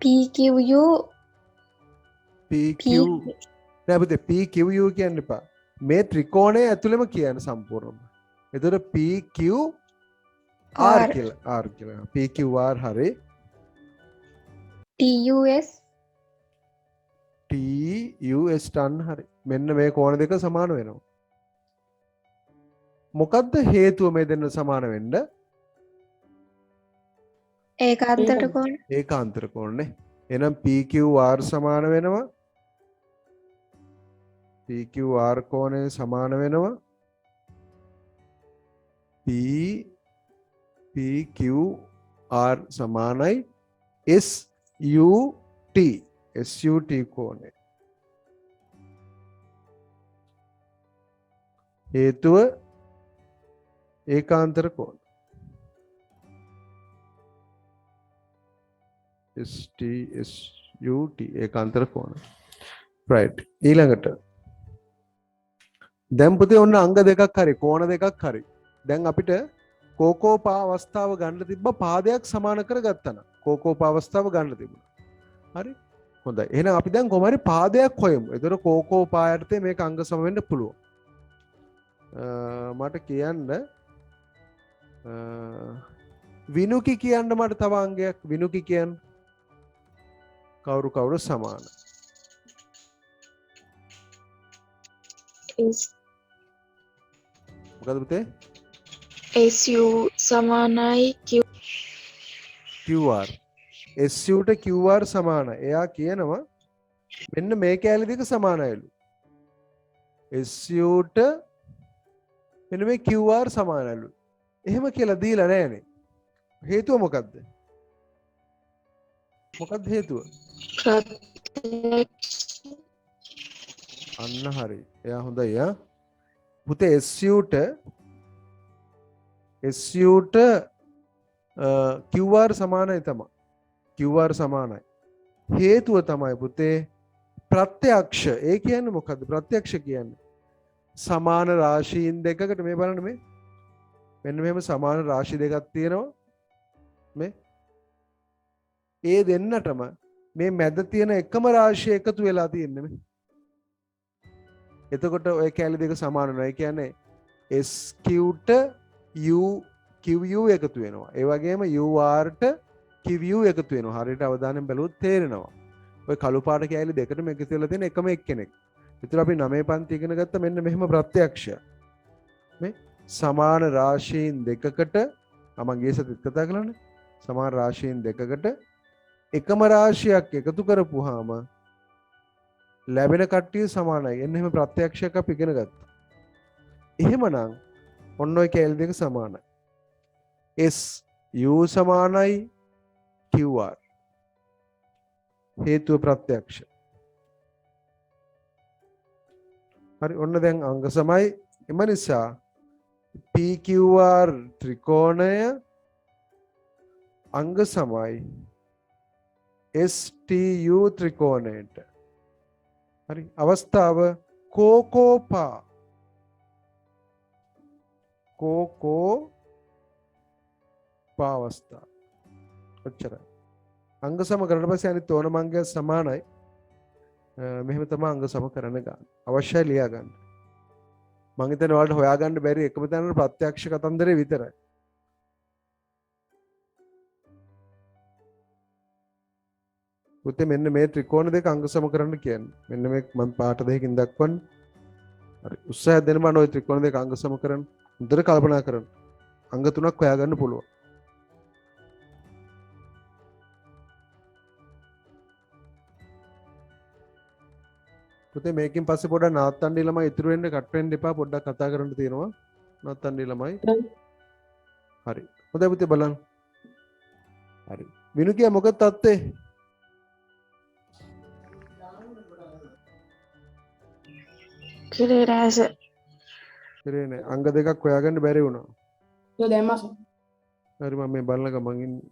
PQU නෑ පුතේ PQU කියන්න එපා. මේ ත්‍රිකෝණය ඇතුළෙම කියන්න සම්පූර්ණයෙන්ම. එතකොට PQR කියලා. PQR හරි. TUS ටන් හරි. මෙන්න මේ කෝණ දෙක සමාන වෙනවා. මොකද්ද හේතුව මේ දෙන්න සමාන වෙන්න? ඒකාන්තර කෝණ. ඒකාන්තර කෝණනේ. එහෙනම් PQR සමාන වෙනවා. PQR කෝණය සමාන වෙනවා. PQR සමානයි SUT කෝණය. හේතුව ඒකාන්තර කෝණ. SUT ඒකාන්තර කෝණ. right. ඊළඟට දැන් පුතේ ඔන්න අංග දෙකක් හරි කෝණ දෙකක් හරි. දැන් අපිට කෝකෝපා අවස්ථාව ගන්න තිබ්බ පාදයක් සමාන කරගත්තා නම් කෝකෝපා අවස්ථාව ගන්න තිබුණා. හරි. හොඳයි. එහෙනම් අපි දැන් කොහොම හරි පාදයක් හොයමු. ඒතර කෝකෝපා යටතේ මේක අංග සම වෙන්න පුළුවන්. මට කියන්න විනුකි කියන්න මට තව අංගයක් විනුකි කියන්න. කවුරු සමාන? SU සමානයි Q. QR. SU ට QR සමානයි. එයා කියනවා මෙන්න මේ කැලේ දෙක සමානයිලු. SU ට මෙන්න මේ QR සමානයිලු. එහෙම කියලා දීලා නැහනේ. හේතුව මොකද්ද? මොකක්ද හේතුව? අන්න හරි. එයා හොඳයි ආ. පුතේ SU ට QR සමානයි තමයි. QR සමානයි. හේතුව තමයි පුතේ ප්‍රත්‍යක්ෂ. ඒ කියන්නේ මොකද්ද? ප්‍රත්‍යක්ෂ කියන්නේ සමාන රාශීන් දෙකකට මේ බලන්න මේ. මෙන්න මෙහෙම සමාන රාශි දෙකක් තියෙනවා. මේ ඒ දෙන්නටම මේ මැද තියෙන එකම රාශිය එකතු වෙලා තියෙන්නේ මේ. එතකොට ඔය කැලි දෙක සමාන වෙනවා. ඒ කියන්නේ SQ ට QU එකතු වෙනවා. ඒ වගේම UR ට QU එකතු වෙනවා. හරියට අවධානයෙන් බැලුවොත් තේරෙනවා. ඔය කළු පාට කැලි දෙකටම එකතු වෙලා තියෙන එකම එක්කෙනෙක්. ඒතර අපි 9 පන්ති ඉගෙන ගත්ත මෙන්න මෙහෙම ප්‍රත්‍යක්ෂය. මේ සමාන රාශීන් දෙකකට මම ගිය සතිත් කතා කළානේ. සමාන රාශීන් දෙකකට එකම රාශියක් එකතු කරපුවාම ලැබෙන කට්ටිය සමානයි. එන්න එහෙම ප්‍රත්‍යක්ෂයක් අපි ඉගෙන ගත්තා. එහෙමනම් ඔන්න ඔය කැලි දෙක සමානයි. S U සමානයි QR. හේතුව ප්‍රත්‍යක්ෂ. හරි ඔන්න දැන් අංග සමයි. එම නිසා PQR ත්‍රිකෝණය අංග සමයි STU ත්‍රිකෝණයට. හරි අවස්ථාව කෝකෝපා අවස්ථාව. ඔච්චරයි. අංග සම කරලා පස්සේ අනිත් ඕනම අංගයක් සමානයි. මෙහෙම තමයි අංග සම කරන්න ගන්න. අවශ්‍යයි ලියා ගන්න. මං හිතන්නේ ඔයාලට හොයාගන්න බැරි එකම තැන ප්‍රත්‍යක්ෂ කතන්දරේ විතරයි. පුතේ මෙන්න මේ ත්‍රිකෝණ දෙක අංග සම කරන්න කියන්නේ. මෙන්න මේ මම පාට දෙකකින් දක්වන්නේ. හරි උත්සාහය දෙන්න මම ওই ත්‍රිකෝණ දෙක අංග සම කරන්න. හොඳට කල්පනා කරන්න. අංග තුනක් හොයාගන්න පුළුවන්. පුතේ මේකෙන් පස්සේ පොඩ්ඩක් නාත්තන්ඩි ළමයි ඉතුරු වෙන්න කට් වෙන්න එපා. පොඩ්ඩක් කතා කරන්න තියෙනවා. නාත්තන්ඩි ළමයි. හරි. හොඳයි පුතේ බලන්න. හරි. විනු කියා මොකද තත්ත්වේ? කිරේ රැස. ඉතින් නේ අංග දෙකක් හොයාගන්න බැරි වුණා. ඒක දැම්මස. හරි මම මේ බලන ගමන් ඉන්නේ.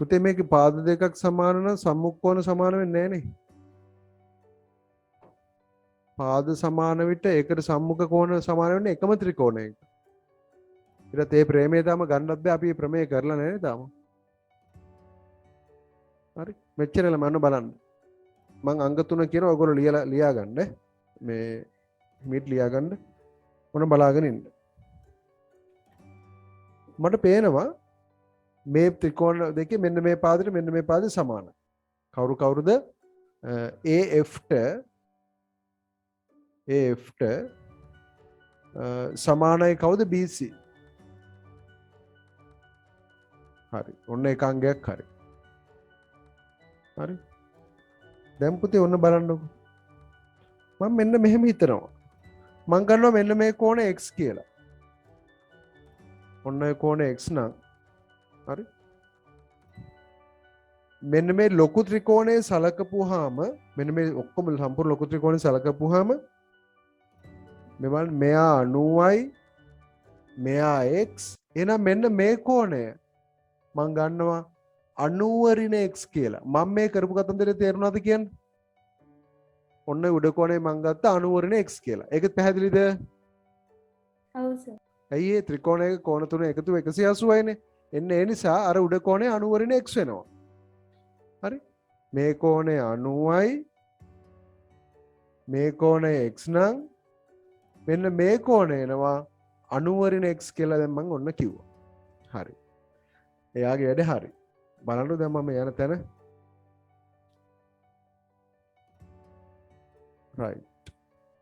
පුතේ මේකේ පාද දෙකක් සමාන නම් සම්මුඛ සමාන වෙන්නේ නැහැ නේ. පාද සමාන විට ඒකට සම්මුඛ කෝණ සමාන වෙන්නේ එකම ත්‍රිකෝණයක. ඊට ඒ ප්‍රේමය තාම ගන්නත් බෑ අපි ප්‍රමේය කරලා නැහැ නේ තාම. හරි මෙච්චරල මම බලන්න. මම අංග 3 කියනවා ඔයගොල්ලෝ ලියා ගන්න. මේ මිඩ් ලියා ගන්න. මොන බලාගෙන ඉන්න. මට පේනවා මේ ත්‍රිකෝණ දෙකේ මෙන්න මේ පාදෙට මෙන්න මේ පාදෙ සමානයි. කවුරුද AF ට සමානයි කවුද BC? හරි. ඔන්න එක අංගයක් හරි. හරි. දැන් පුතේ ඔන්න බලන්නකො. මම මෙන්න මෙහෙම හිතනවා. මම ගන්නවා මෙන්න මේ කෝණ x කියලා. ඔන්න ඒ කෝණ x නම් හරි. මෙන්න මේ ලොකු ත්‍රිකෝණයේ සලකපුවාම මෙන්න මේ ඔක්කොම සම්පූර්ණ ලොකු ත්‍රිකෝණේ සලකපුවාම මෙයා 90යි මෙයා x එහෙනම් මෙන්න මේ කෝණය මම ගන්නවා 90 ඍණ x කියලා. මම මේ කරපු කතන්දරේ තේරුණාද කියන්නේ? ඔන්න උඩ කෝණේ මම ගත්ත 90 ඍණ x කියලා. ඒක පැහැදිලිද? ඔව් සර්. ඇයි ඒ ත්‍රිකෝණයක කෝණ තුන එකතු 180යිනේ. එන්න ඒ නිසා අර උඩ කෝණය 90 ඍණ x වෙනවා. හරි. මේ කෝණය 90යි මේ කෝණය x නම් මෙන්න මේ කෝණය එනවා 90 ඍණ x කියලා දැන් මම ඔන්න කිව්වා. හරි. එයාගේ වැඩ හරි. බලන්න දැන් මම යන තැන. right.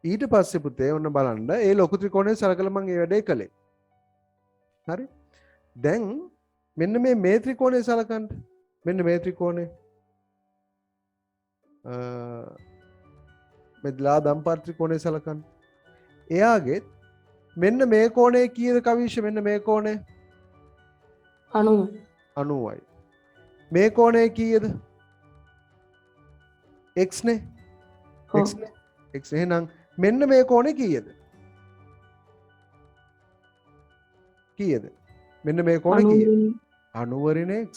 ඊට පස්සේ පුතේ ඔන්න බලන්න ඒ ලොකු ත්‍රිකෝණය සලකලා මම ඒ වැඩේ කළේ. හරි. දැන් මෙන්න මේ ත්‍රිකෝණය සලකන්න. මෙන්න මේ ත්‍රිකෝණය. මෙදලා දම්පාර ත්‍රිකෝණය සලකන්න. එයාගේ මෙන්න මේ කෝණය කීයද කවිෂ? මෙන්න මේ කෝණය 90. 90යි. මේ කෝණය කීයද? x නේ. ඔව්. x නේ. x එහෙනම් මෙන්න මේ කෝණය කීයද? කීයද? මෙන්න මේ කෝණය කීයද? 90 වරින් x.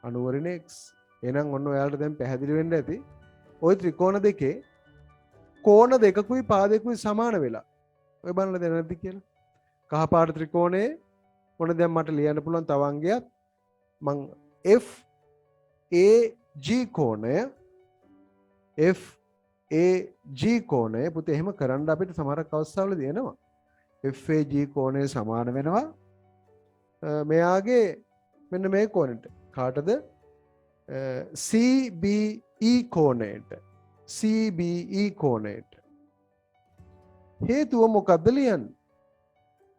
90 වරින් x. එහෙනම් ඔන්න ඔයාලට දැන් පැහැදිලි වෙන්න ඇති. ওই ත්‍රිකෝණ දෙකේ කෝණ දෙකකුයි පාදයකුයි සමාන වෙලා. ඔය බලන්න දැන් නැද්ද කියලා. කහ පාට ත්‍රිකෝණයේ මොන දැන් මට ලියන්න පුළුවන් තව අංගයක් මං F A G කෝණය F A G කෝණය පුතේ එහෙම කරන්න අපිට සමහරක් අවස්ථාවලදී එනවා. F A G කෝණය සමාන වෙනවා මෙයාගේ මෙන්න මේ කෝණයට. කාටද? CBE කෝණයට. CBE කෝණයට. හේතුව මොකද්ද ලියන්නේ?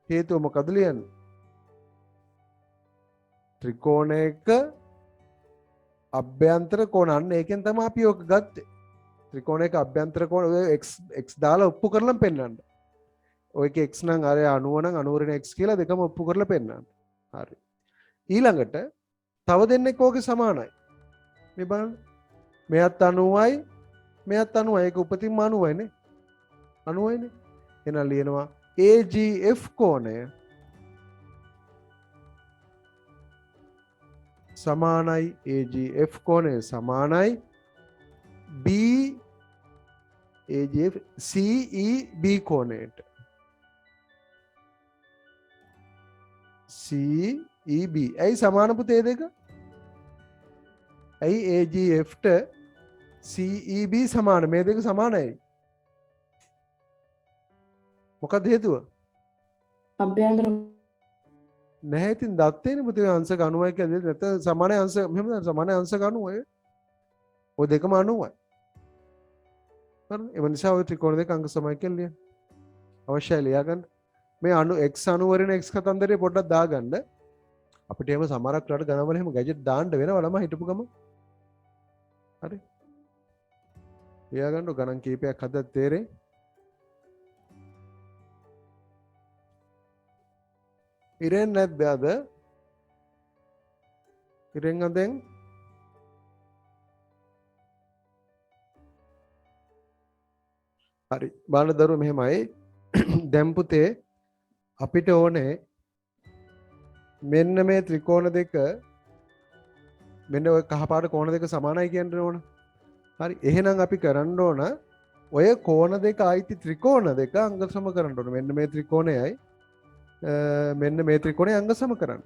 හේතුව මොකද්ද ලියන්නේ? ත්‍රිකෝණයක අභ්‍යන්තර කෝණ අන්න ඒකෙන් තමයි අපි ඔක ගත්තේ. ත්‍රිකෝණයක අභ්‍යන්තර කෝණ ඔය x දාලා ඔප්පු කරලා පෙන්නන්න. ඔයක x නම් අර 90 නම් 90 න x කියලා දෙකම ඔප්පු කරලා පෙන්නන්න. හරි. ඊළඟට තව දෙන්නෙක් ඕකේ සමානයි. මේ බලන්න. මෙයත් 90යි මෙයත් 90යි. ඒක උපතින්ම 90යි නේ. 90යි නේ. එහෙනම් ලියනවා AGF කෝණය සමානයි AGF කෝණය සමානයි B AGF CEB කෝණයට. CEB ඇයි සමාන පුතේ දෙක? ඇයි AGF ට CEB සමාන? මේ දෙක සමානයි. මොකක්ද හේතුව? අභ්‍යන්තර නැහැ ඉතින් දත්තේනේ පුතේ අංශක 90යි කියලා නැත්නම් සමාන අංශ මෙහෙම සමාන අංශක 90යි. ඔය දෙකම 90යි. හරි. ඒ නිසා ඔය ත්‍රිකෝණ දෙක අංග සමයි කියලා ලියන්න. අවශ්‍යයි ලියාගන්න. මේ x 90 වරින් x කතන්දරේ පොඩ්ඩක් දාගන්න. අපිට එහෙම සමහරක් රට ගණන්වල එහෙම ගැජට් දාන්න වෙනවා ළමයි හිටපු ගම. හරි. ලියාගන්න ගණන් කීපයක් හදලා තේරෙයි. ඉරෙන් නැද්ද අද? ඉරෙන් අදෙන් හරි බලන්න දරුවෝ මෙහෙමයි දැන් පුතේ අපිට ඕනේ මෙන්න මේ ත්‍රිකෝණ දෙක මෙන්න ඔය කහපාට කෝණ දෙක සමානයි කියන්න ඕන. හරි එහෙනම් අපි කරන්න ඕන ඔය කෝණ දෙක ආයිති ත්‍රිකෝණ දෙක අංග සම කරන්න ඕන. මෙන්න මේ ත්‍රිකෝණයයි මෙන්න මේ ත්‍රිකෝණය අංග සම කරන්න.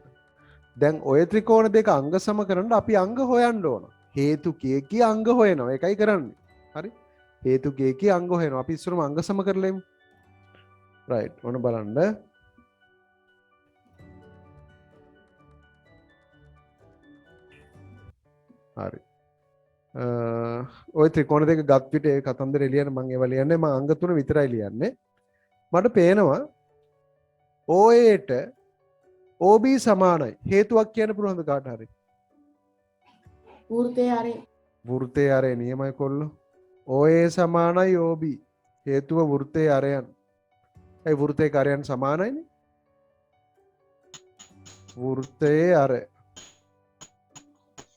දැන් ඔය ත්‍රිකෝණ දෙක අංග සම කරන්න අපි අංග හොයන්න ඕන. හේතු කී අංග හොයනවා. ඒකයි කරන්නේ. හරි. හේතු කී අංග හොයනවා. අපි ඉස්සරම අංග සම කරලෙමු. රයිට්. ඔන්න බලන්න. හරි. ඔය ත්‍රිකෝණ දෙක ගත් විට ඒ කතන්දරේ ලියන්න මම ඒවා ලියන්නේ මම අංග 3 විතරයි ලියන්නේ. මට පේනවා OA ට OB සමානයි. හේතුවක් කියන්න පුළුවන්ද කාට හරි? වෘත්තයේ ආරය. වෘත්තයේ ආරය නියමයි කොල්ලෝ. OA සමානයි OB. හේතුව වෘත්තයේ ආරයන්. ඒ වෘත්තයේ ආරයන් සමානයිනේ. වෘත්තයේ ආරය.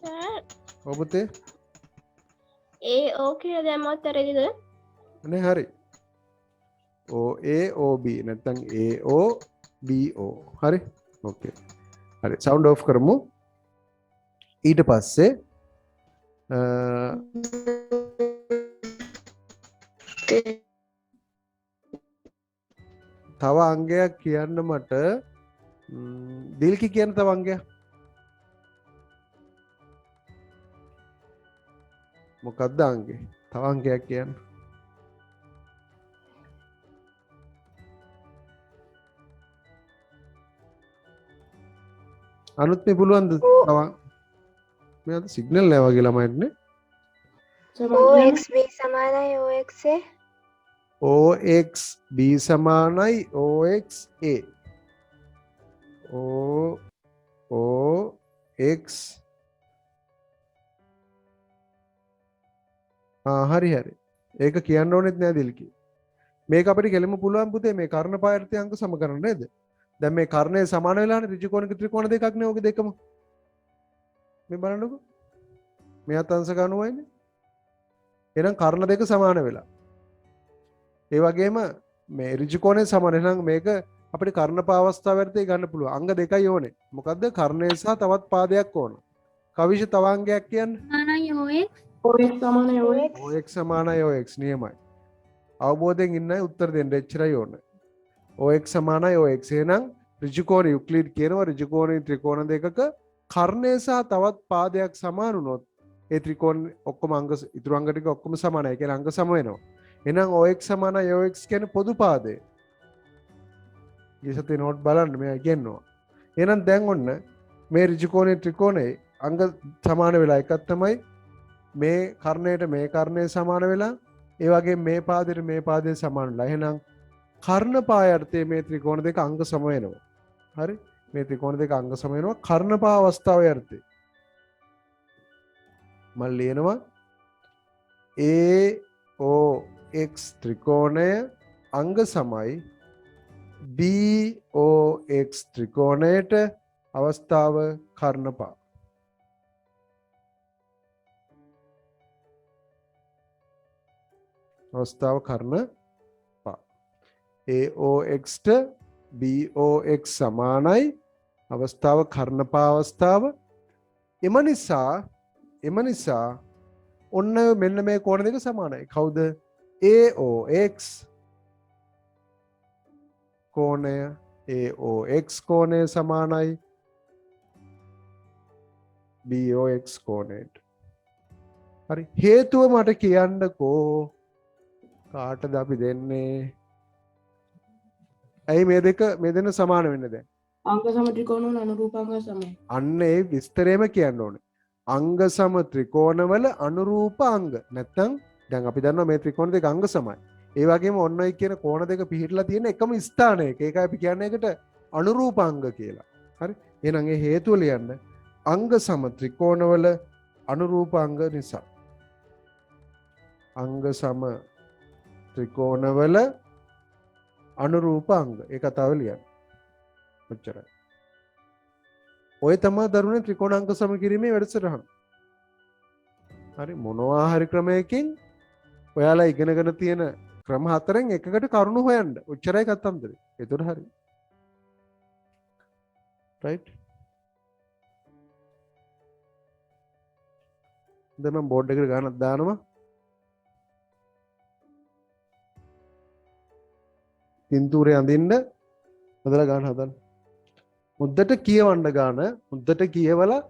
සර් ඔබතේ AO කියලා දැම්මත් හරියද? නේ හරි. OA OB නැත්නම් AO BO. හරි. ඕකේ. හරි. සවුන්ඩ් ඔෆ් කරමු. ඊට පස්සේ තව අංගයක් කියන්න මට දිල්කි කියන තව අංගයක් මොකක්ද අංගේ? තව අංගයක් කියන්න. අනුත් මේ පුළුවන්ද? තව මේ අද සිග්නල් නැහැ වගේ ළමයිට නේ. OXB සමානයි OXA. OXB සමානයි OXA. OX හරි හරි. ඒක කියන්න ඕනෙත් නෑ දිල්කි. මේක අපිට කෙලින්ම පුළුවන් පුතේ මේ කර්ණ පායර්ථය අංක සම කරන්න නේද? දැන් මේ කර්ණය සමාන වෙලානේ ඍජු කෝණික ත්‍රිකෝණ දෙකක් නේ ඔක දෙකම. මේ බලන්නකෝ. මෙයත් අංශක 90යිනේ. එහෙනම් කර්ණ දෙක සමාන වෙලා. ඒ වගේම මේ ඍජු කෝණය සමාන. එහෙනම් මේක අපිට කර්ණපා අවස්ථාවවලදී ගන්න පුළුවන්. අංග දෙකයි ඕනේ. මොකද්ද? කර්ණය සහ තවත් පාදයක් ඕන. කවිෂ තව අංගයක් කියන්න. සමානයි OX. OX සමානයි OX. OX සමානයි OX නියමයි. අවබෝධයෙන් ඉන්නයි උත්තර දෙන්න එච්චරයි ඕනේ. OX සමානයි OX. එහෙනම් ඍජු කෝණ යුක්ලිඩ් කියනවා ඍජු කෝණී ත්‍රිකෝණ දෙකක කර්ණය සහ තවත් පාදයක් සමාන වුණොත් ඒ ත්‍රිකෝණ ඔක්කොම අංග ඉතුරු අංග ටික ඔක්කොම සමානයි. ඒ කියන්නේ අංග සම වෙනවා. එහෙනම් OX සමානයි OX කියන්නේ පොදු පාදය. ඊසතේ නෝට් බලන්න මෙයා කියනවා. එහෙනම් දැන් ඔන්න මේ ඍජු කෝණී ත්‍රිකෝණේ අංග සමාන වෙලා එකක් තමයි මේ කර්ණයට මේ කර්ණය සමාන වෙලා ඒ වගේ මේ පාදයට මේ පාදය සමාන වෙලා. එහෙනම් කර්ණපාය අර්ථයේ මේ ත්‍රිකෝණ දෙක අංග සම වෙනවා. හරි? මේ ත්‍රිකෝණ දෙක අංග සම වෙනවා කර්ණපා අවස්ථාවේ අර්ථය. මම ලියනවා AOX ත්‍රිකෝණය අංග සමයි BOX ත්‍රිකෝණයට අවස්ථාව කර්ණපා. අවස්ථාව කර්ණපා. AOX ට BOX සමානයි අවස්ථාව කර්ණපා අවස්ථාව. එම නිසා ඔන්න මෙන්න මේ කෝණ දෙක සමානයි. කවුද? AOX කෝණය AOX කෝණය සමානයි BOX කෝණයට. හරි. හේතුව මට කියන්නකෝ. කාටද අපි දෙන්නේ? ඇයි මේ දෙන්න සමාන වෙන්නේ දැන්? අංග සම ත්‍රිකෝණ වල අනුරූපාංග සමයි. අන්න ඒ විස්තරේම කියන්න ඕනේ. අංග සම ත්‍රිකෝණවල අනුරූප අංග. නැත්තම් දැන් අපි දන්නවා මේ ත්‍රිකෝණ දෙක අංග සමයි. ඒ වගේම ඔන්න ඔය කියන කෝණ දෙක පිහිටලා තියෙන එකම ස්ථානයක. ඒකයි අපි කියන්නේ ඒකට අනුරූප අංග කියලා. හරි? එහෙනම් ඒ හේතුව ලියන්න. අංග සම ත්‍රිකෝණවල අනුරූප අංග නිසා. අංග සම ත්‍රිකෝණවල අනුරූප අංග. ඒ කතාව ලියන්න. ඔච්චරයි. ඔය තමයි දරුණේ ත්‍රිකෝණ අංක සම කිරීමේ වැඩසටහන. හරි මොනවා හරි ක්‍රමයකින් ඔයාලා ඉගෙනගෙන තියෙන ක්‍රම හතරෙන් එකකට කරුණු හොයන්න. ඔච්චරයි කතන්දරේ. ඒතර හරි. රයිට්. දැන් මම බෝඩ් එකට ගානක් දානවා. පින්තූරේ අඳින්න හදලා ගන්න හදන්න. මුද්දට කියවන්න ගාන මුද්දට කියවලා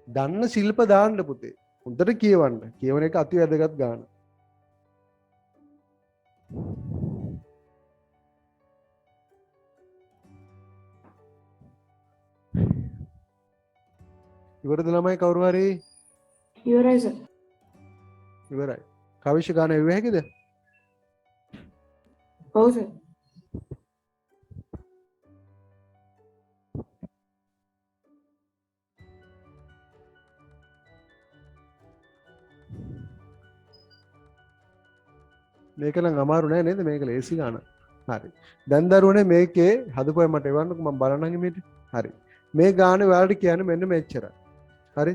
දන්න ශිල්ප දාන්න පුතේ. මුද්දට කියවන්න. කියවන එක අති වැදගත් ගාන. ඉවරද ළමයි කවුරු හරි? ඉවරයි සර්. ඉවරයි. කවිෂ ගාන එව්ව හැකිද? ඔව් සර්. මේක නම් අමාරු නෑ නේද? මේක ලේසි ගාන. හරි. දැන් දරුවනේ මේකේ හදපුවා මට එවන්නකෝ මම බලන්නම් මේක. හරි. මේ ගානේ ඔයාලට කියන්නේ මෙන්න මෙච්චරයි. හරි.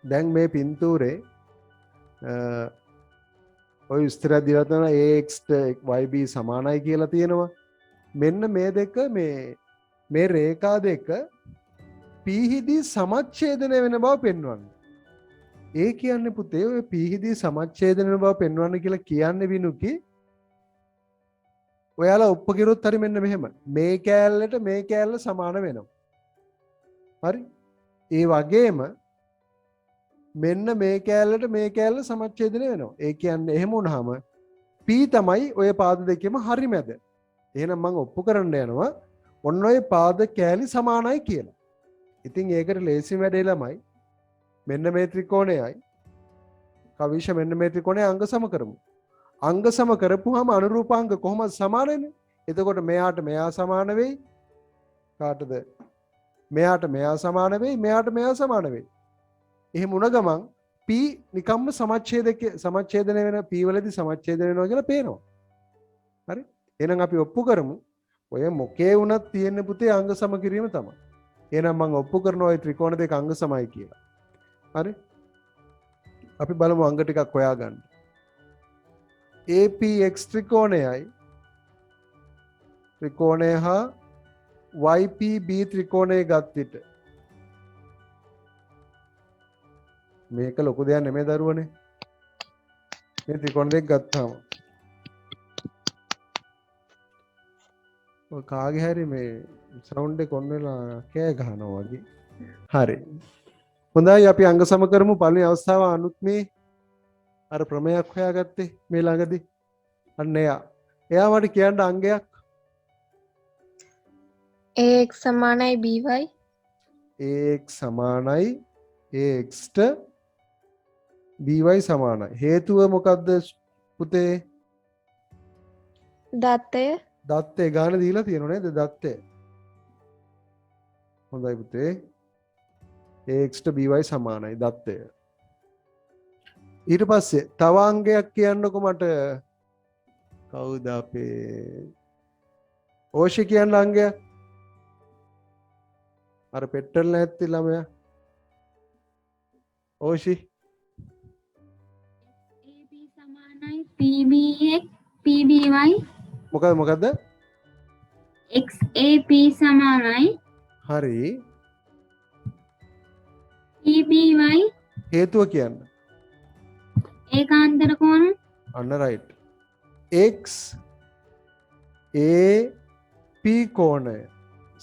දැන් මේ පින්තූරේ ඔය විස්තර දීලා තියෙනවා AX YB සමානයි කියලා තියෙනවා. මෙන්න මේ දෙක මේ රේඛා දෙක පීහිදී සමච්ඡේදනය වෙන බව පෙන්වන්නේ. ඒ කියන්නේ පුතේ ඔය පීහිදී සමච්ඡේදන වෙන බව පෙන්වන්න කියලා කියන්නේ විනුකි. ඔයාලා ඔප්පු කිරුවොත් හරි මෙන්න මෙහෙම. මේ කෑල්ලට මේ කෑල්ල සමාන වෙනවා. හරි? ඒ වගේම මෙන්න මේ කෑල්ලට මේ කෑල්ල සමච්ඡේදනය වෙනවා. ඒ කියන්නේ එහෙම වුණාම P තමයි ඔය පාද දෙකේම හරි මැද. එහෙනම් මම ඔප්පු කරන්න යනවා ඔන්න ඔය පාද කෑලි සමානයි කියලා. ඉතින් ඒකට ලේසි වැඩේ ළමයි. මෙන්න මේ ත්‍රිකෝණයයි කවිෂ මෙන්න මේ ත්‍රිකෝණය අංග සම කරමු. අංග සම කරපුවාම අනුරූපාංග කොහොමද සමාන වෙන්නේ? එතකොට මෙයාට මෙයා සමාන වෙයි. කාටද? මෙයාට මෙයා සමාන වෙයි, මෙයාට මෙයා සමාන වෙයි. එහෙම වුණ ගමන් p නිකම්ම සමච්ඡේදනය වෙන p වලදී සමච්ඡේදනය වෙනවා කියලා පේනවා. හරි? එහෙනම් අපි ඔප්පු කරමු. ඔය මොකේ වුණත් තියෙන පුතේ අංග සම කිරීම තමයි. එහෙනම් මම ඔප්පු කරනවා ওই ත්‍රිකෝණ දෙක අංග සමයි කියලා. හරි? අපි බලමු අංග ටිකක් හොයාගන්න. APX ත්‍රිකෝණය හා YPB ත්‍රිකෝණය ගත් විට මේක ලොකු දෙයක් නෙමෙයි දරුවනේ. මේ ත්‍රිකෝණ දෙක ගත්තාම ඔය කාගේ හරි මේ සවුන්ඩ් එක ඔන් වෙලා කෑ ගහනවා වගේ. හරි. හොඳයි අපි අංග සම කරමු. පළවෙනි අවස්ථාව අනුත් මේ අර ප්‍රමේයක් හොයාගත්තේ මේ ළඟදී. අන්න එයා. එයා මට කියන්න අංගයක් AX සමානයි BY AX සමානයි AXට BY සමානයි. හේතුව මොකද්ද පුතේ? දත්තය දත්තේ ගාන දීලා තියෙනව නේද? දත්තේ. හොඳයි පුතේ. AXට BY සමානයි දත්තය. ඊට පස්සේ තව අංගයක් කියන්නකො මට. කවුද අපේ ඕෂි කියන්න අංගයක්? අර පෙට්ටල් නැති ළමයා. ඕෂි AB සමානයි PBX PBY මොකද්ද? XAP සමානයි හරි. PBY හේතුව කියන්න. ඒකාන්තර කෝණ අන්න රයිට්. X A P කෝණය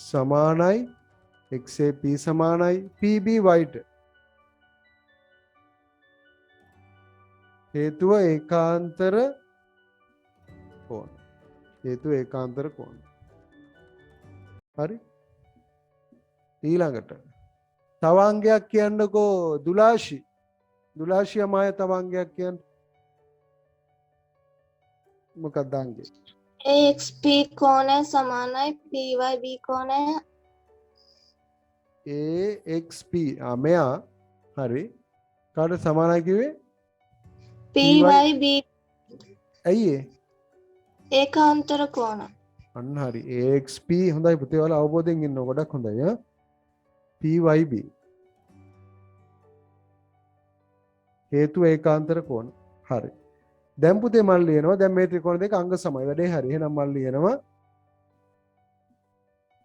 සමානයි XAP සමානයි PBY ට. හේතුව ඒකාන්තර කෝණ. හේතුව ඒකාන්තර කෝණ. හරි. ඊළඟට තව අංගයක් කියන්නකෝ දුලාෂි. දුලාෂි අමාය තව අංගයක් කියන්න. මොකක්ද අංගේ? AXP කෝණය සමානයි PYB කෝණය AXP මෙයා හරි. කාට සමානයි කිව්වේ? PYB ඇයි ඒ? ඒකාන්තර කෝණ අන්න හරි. AXP හොඳයි පුතේ. ඔයාලා අවබෝධයෙන් ඉන්න ගොඩක් හොඳයි ඈ. PYB හේතු ඒකාන්තර කෝණ. හරි. දැන් පුතේ මම ලියනවා දැන් මේ ත්‍රිකෝණ දෙක අංග සමයි. වැඩේ හරි. එහෙනම් මම ලියනවා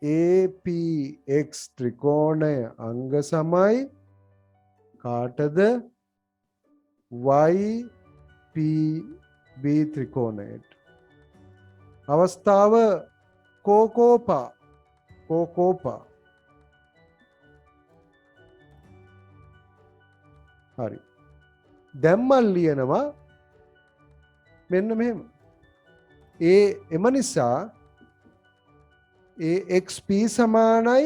APX ත්‍රිකෝණය අංග සමයි කාටද? YPB ත්‍රිකෝණයට. අවස්ථාව කෝකෝපා. හරි. දැන් මම ලියනවා මෙන්න මෙහෙම. එම නිසා AXP සමානයි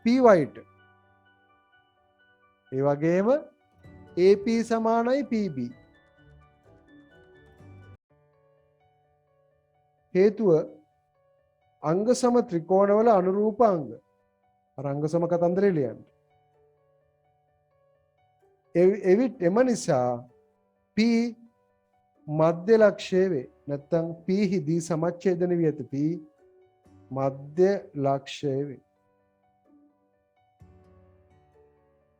PY ට. ඒ වගේම AP සමානයි PB. හේතුව අංග සම ත්‍රිකෝණවල අනුරූප අංග. අර අංග සම කතන්දරේ ලියන්න. එම නිසා P මධ්‍ය ලක්ෂය වේ. නැත්තම් P හිදී සමච්ඡේදන විය යුතු P මධ්‍ය ලක්ෂය වේ.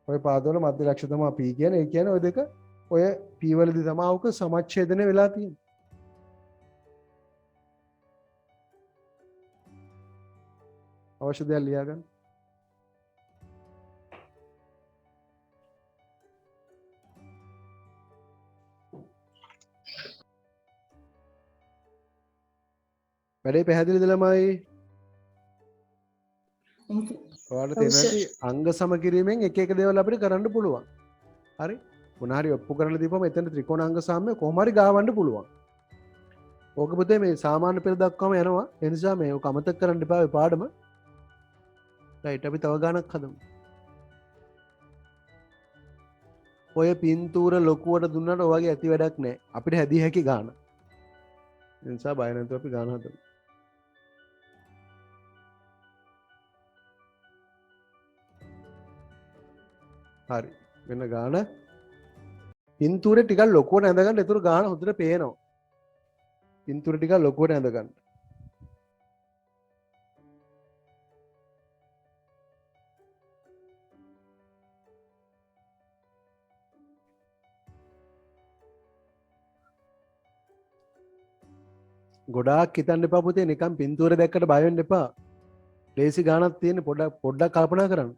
ඔය පාදවල මධ්‍ය ලක්ෂය තමයි P කියන්නේ. ඒ කියන්නේ ඔය දෙක ඔය P වලදී තමයි ඔක සමච්ඡේදනය වෙලා තියෙන්නේ. අවශ්‍ය දෙයක් ලියාගන්න. වැඩේ පැහැදිලිද ළමයි? ඔයාලට තේරෙන්නේ අංග සම කිරීමෙන් එක එක දේවල් අපිට කරන්න පුළුවන්. හරි? මොන හරි ඔප්පු කරලා දීපම එතන ත්‍රිකෝණාංග සාම්‍ය කොහොම හරි ගාවන්න පුළුවන්. ඕක පුතේ මේ සාමාන්‍ය පෙළ දක්වාම යනවා. ඒ නිසා මේ ඔක අමතක කරන්න එපා ඔය පාඩම. රයිට් අපි තව ගානක් හදමු. ඔය පින්තූර ලොකුවට දුන්නට ඔය වගේ ඇති වැඩක් නැහැ. අපිට හැදී හැකි ගාන. ඒ නිසා බය නැතුව අපි ගාන හදමු. හරි. වෙන ගාන පින්තූරේ ටිකක් ලොකුවට ඇඳගන්න. ඒතර ගාන හොඳට පේනවා. පින්තූර ටිකක් ලොකුවට ඇඳගන්න. ගොඩාක් හිතන්න එපා පුතේ. නිකන් පින්තූර දැක්කට බය වෙන්න එපා. ලේසි ගානක් තියෙන පොඩ්ඩක් කල්පනා කරන්න.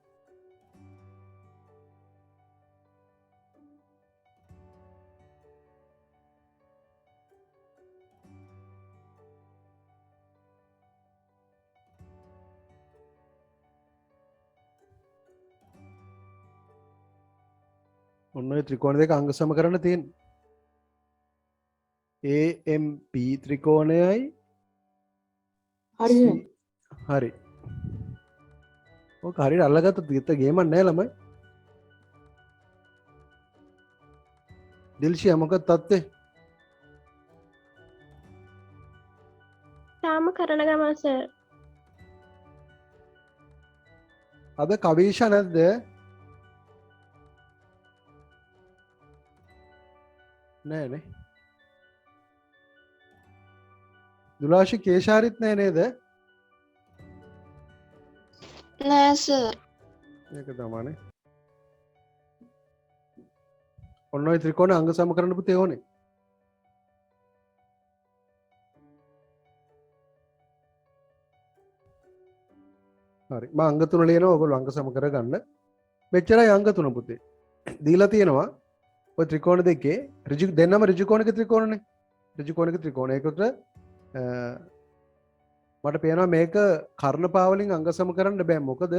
ඔන්න ඔය ත්‍රිකෝණ දෙක අංග සම කරන්න තියෙන්නේ. AMP ත්‍රිකෝණයයි හරිද? හරි. ඔක හරියට අල්ලගත්තොත් ඉත ගේමක් නැහැ ළමයි. දිල්ෂියා මොකක්ද තත්ත්වේ? තාම කරන ගමන් සර්. අද කවීෂා නැද්ද? නෑ නේ. දුලාශි කේශාරිත් නෑ නේද? නෑ සර්. ඒක තමයිනේ. ඔන්න ඔය ත්‍රිකෝණ අංග සම කරන්න පුතේ ඕනේ. හරි. මම අංග තුන ලියනවා. ඔයගොල්ලෝ අංග සම කරගන්න. මෙච්චරයි අංග තුන පුතේ. දීලා තියෙනවා. ඔය ත්‍රිකෝණ දෙකේ දෙන්නම ඍජු කෝණික ත්‍රිකෝණනේ. ඍජු කෝණික ත්‍රිකෝණ. ඒකට මට පේනවා මේක කර්ණ පාවලින් අංග සම කරන්න බෑ. මොකද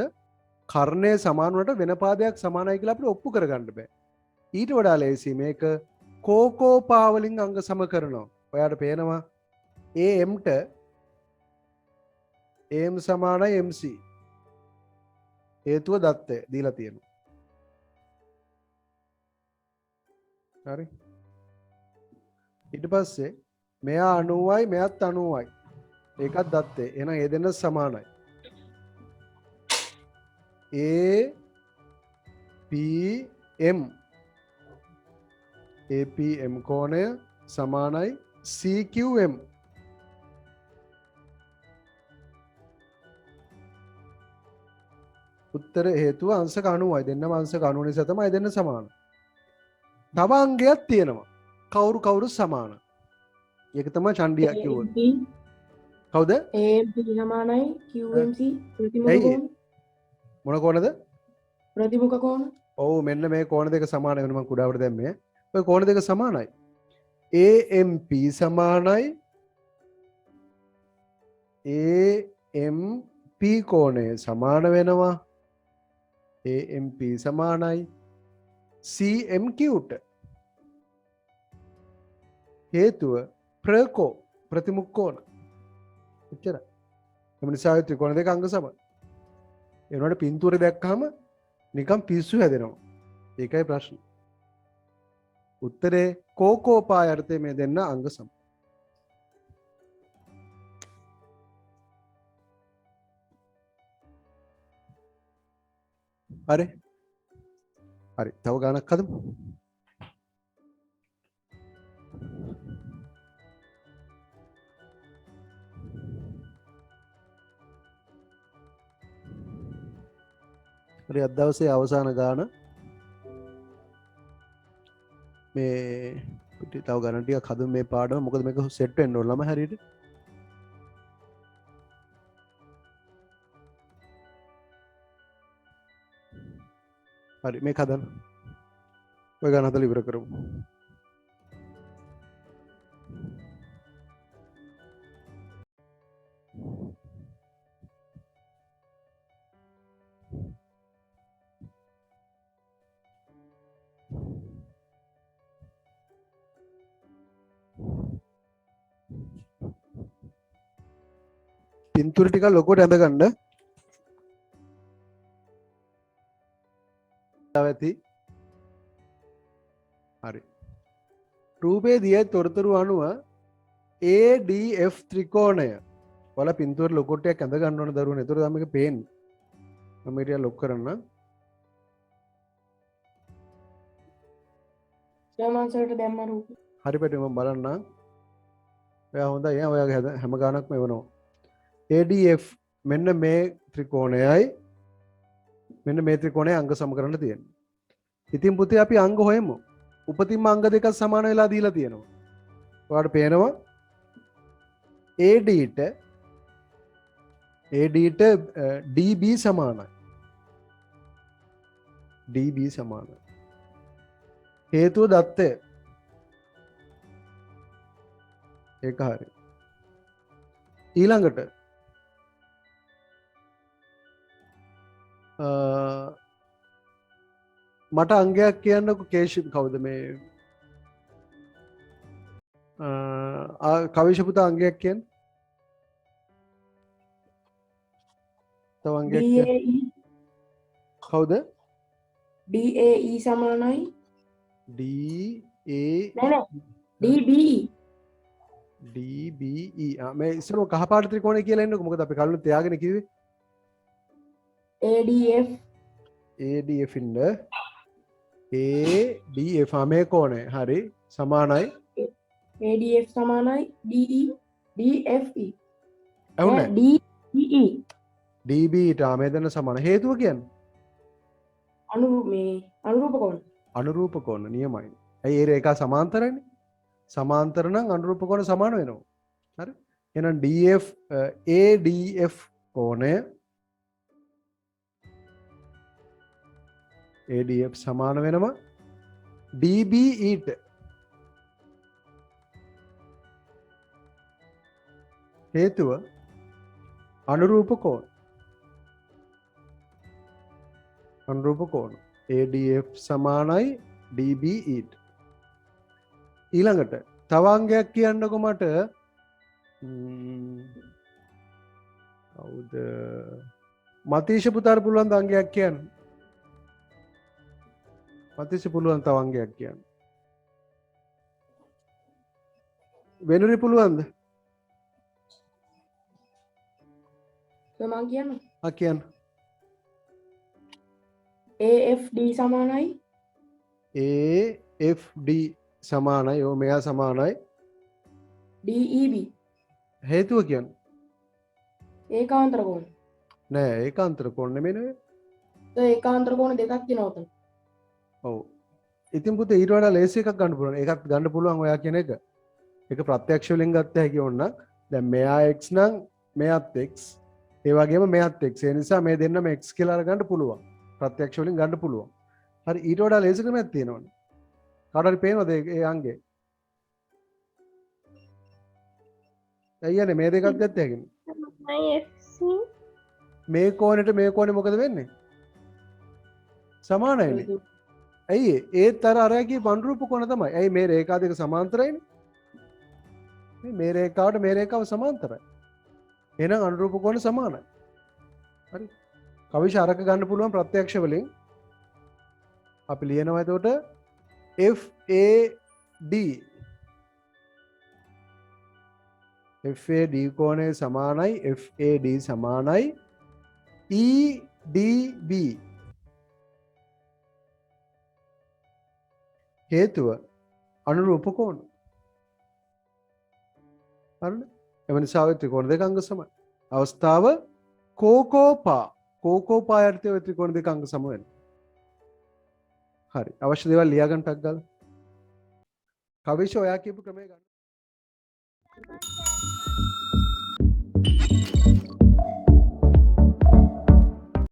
කර්ණයේ සමාන වලට වෙන පාදයක් සමානයි කියලා අපිට ඔප්පු කරගන්න බෑ. ඊට වඩා ලේසි මේක කෝකෝ පාවලින් අංග සම කරනවා. ඔයාලට පේනවා AMට AM සමානයි MC. හේතුව දත්තය දීලා තියෙනවා. හරි. ඊට පස්සේ මෙයා 90යි මෙයාත් 90යි. ඒකත් දත්තේ. එහෙනම් ඒ දෙන්න සමානයි. APM APM කෝණය සමානයි CQM. උත්තර හේතුව අංශක 90යි. දෙන්නම අංශක 90 නිසා තමයි දෙන්න සමාන. තව අංගයක් තියෙනවා. කවුරු සමාන. ඒක තමයි චණ්ඩියා කිව්වොත්. කවුද? AMC සමානයි QMC ප්‍රතිමුඛ ඇයි? කෝණ. මොන කෝණද? ප්‍රතිමුඛ කෝණ. ඔව් මෙන්න මේ කෝණ දෙක සමාන වෙන මම කුඩාවට දැම්මේ. ඔය කෝණ දෙක සමානයි. AMP සමානයි AMP කෝණය සමාන වෙනවා AMP සමානයි CMQ ට. හේතුව ප්‍රකෝ ප්‍රතිමුඛ කෝණ. එච්චරයි. එම නිසා ත්‍රිකෝණ දෙක අංග සමයි. ඒ වුණාට පින්තූරේ දැක්කම නිකන් පිස්සු හැදෙනවා. ඒකයි ප්‍රශ්නේ. උත්තරේ කෝකෝපා යටතේ මේ දෙන්න අංග සම. හරි. හරි. තව ගානක් හදමු. හරි අද දවසේ අවසාන ගාන මේ පිටි තව ගණන් ටිකක් හදමු මේ පාඩම. මොකද මේක සෙට් වෙන්න ඕන ළම හරියට. හරි මේක හදන්න. ඔය ගාන හදලා ඉවර කරමු. පින්තූර ටික ලොකුවට ඇඳගන්න. ඇති හරි. රූපයේ දිය තොරතුරු අනුව ADF ත්‍රිකෝණය වල පින්තූර ලොකොටයක් ඇඳ ගන්න ඕන දරුවනේ. ඒතර තමයි මේක පේන්නේ. මම ඊට ලොක් කරන්න. සමාන්සරට දැම්ම රූප. හරි පැටි මම බලන්න. ඔයා හොඳයි. ඔයාගේ හැම ගානක්ම එවනවා. ADF මෙන්න මේ ත්‍රිකෝණයයි මෙන්න මේ ත්‍රිකෝණය අංග සම කරන්න තියෙනවා. ඉතින් පුතේ අපි අංග හොයමු. උපතින්ම අංග දෙකක් සමාන වෙලා දීලා තියෙනවා. ඔයාලට පේනවා AD ට DB සමානයි. DB සමානයි. හේතුව දත්තය. ඒක හරි. ඊළඟට මට අංගයක් කියන්නකො කේෂිප් කවුද මේ කවිෂ පුතා අංගයක් කියන්න. තව අංගයක් කියන්න. DAE කවුද? DAE සමානයි DA නෑ DBE DBE මේ ඉස්සරම කහපාට ත්‍රිකෝණය කියලා එන්නකො. මොකද අපි කලින් තියාගෙන කිව්වේ ADF ADF ඉන්න ADF මේ කෝණය හරි සමානයි. ADF සමානයි DE DFE ඇහුණා DE DB ට මේ දෙන්න සමාන. හේතුව කියන්නේ අනුරූප කෝණ. අනුරූප කෝණ නියමයි. ඇයි ඒ රේඛා සමාන්තරනේ? සමාන්තර නම් අනුරූප කෝණ සමාන වෙනවා. හරි. එහෙනම් DF ADF කෝණය ADF සමාන වෙනවා DBE ට. හේතුව අනුරූප කෝණ. අනුරූප කෝණ ADF සමානයි DBE ට. ඊළඟට තව අංගයක් කියන්නකො මට. කවුද? මතීෂ පුතාට පුළුවන් ද අංගයක් කියන්න? මතීෂ පුළුවන් තව අංගයක් කියන්න. වෙනුරි පුළුවන්ද? මම කියන්න කියන්න. AFD සමානයි AFD සමානයි. ඕ මෙයා සමානයි DEB හේතුව කියන්න. ඒකාන්තර කෝණ. නෑ ඒකාන්තර කෝණ නෙමෙයි නේ. ඒකාන්තර කෝණ දෙකක් තියෙනවා උතන. ඔව්. ඉතින් පුතේ ඊට වඩා ලේසි එකක් ගන්න පුළුවන්. ඒකත් ගන්න පුළුවන් ඔයා කියන එක. ඒක ප්‍රත්‍යක්ෂ වලින් ගත්ත හැකි ඕන නම් දැන් මෙයා x නම් මෙයාත් x. ඒ වගේම මෙයාත් x. ඒ නිසා මේ දෙන්නම x කියලා අරගන්න පුළුවන්. ප්‍රත්‍යක්ෂ වලින් ගන්න පුළුවන්. හරි ඊට වඩා ලේසි ක්‍රමයක් තියෙනවනේ. කාට හරි පේනවද ඒ අංගේ? අයියනේ මේ දෙකක් ගත්ත හැකිනේ. FC මේ කෝණයට මේ කෝණය මොකද වෙන්නේ? සමානයිනේ. ඇයි ඒත් අරයාගේ අනුරූප කෝණ තමයි. ඇයි මේ රේඛා දෙක සමාන්තරයිනේ. මේ රේඛාවට මේ රේඛාව සමාන්තරයි. එහෙනම් අනුරූප කෝණ සමානයි. හරි. කවිෂ අරක ගන්න පුළුවන් ප්‍රත්‍යක්ෂ වලින්. අපි ලියනවා එතකොට FAD කෝණය සමානයි FAD සමානයි EDB. හේතුව අනුරූප කෝණ. හරිද? එම නිසා ඔය ත්‍රිකෝණ දෙක අංග සමයි. අවස්ථාව කෝකෝපා යටතේ ඔය ත්‍රිකෝණ දෙක අංග සම වෙනවා. හරි. අවශ්‍ය දේවල් ලියා ගන්න ටක් ගාලා. කවිෂ ඔයා කියපු ක්‍රමය ගන්න.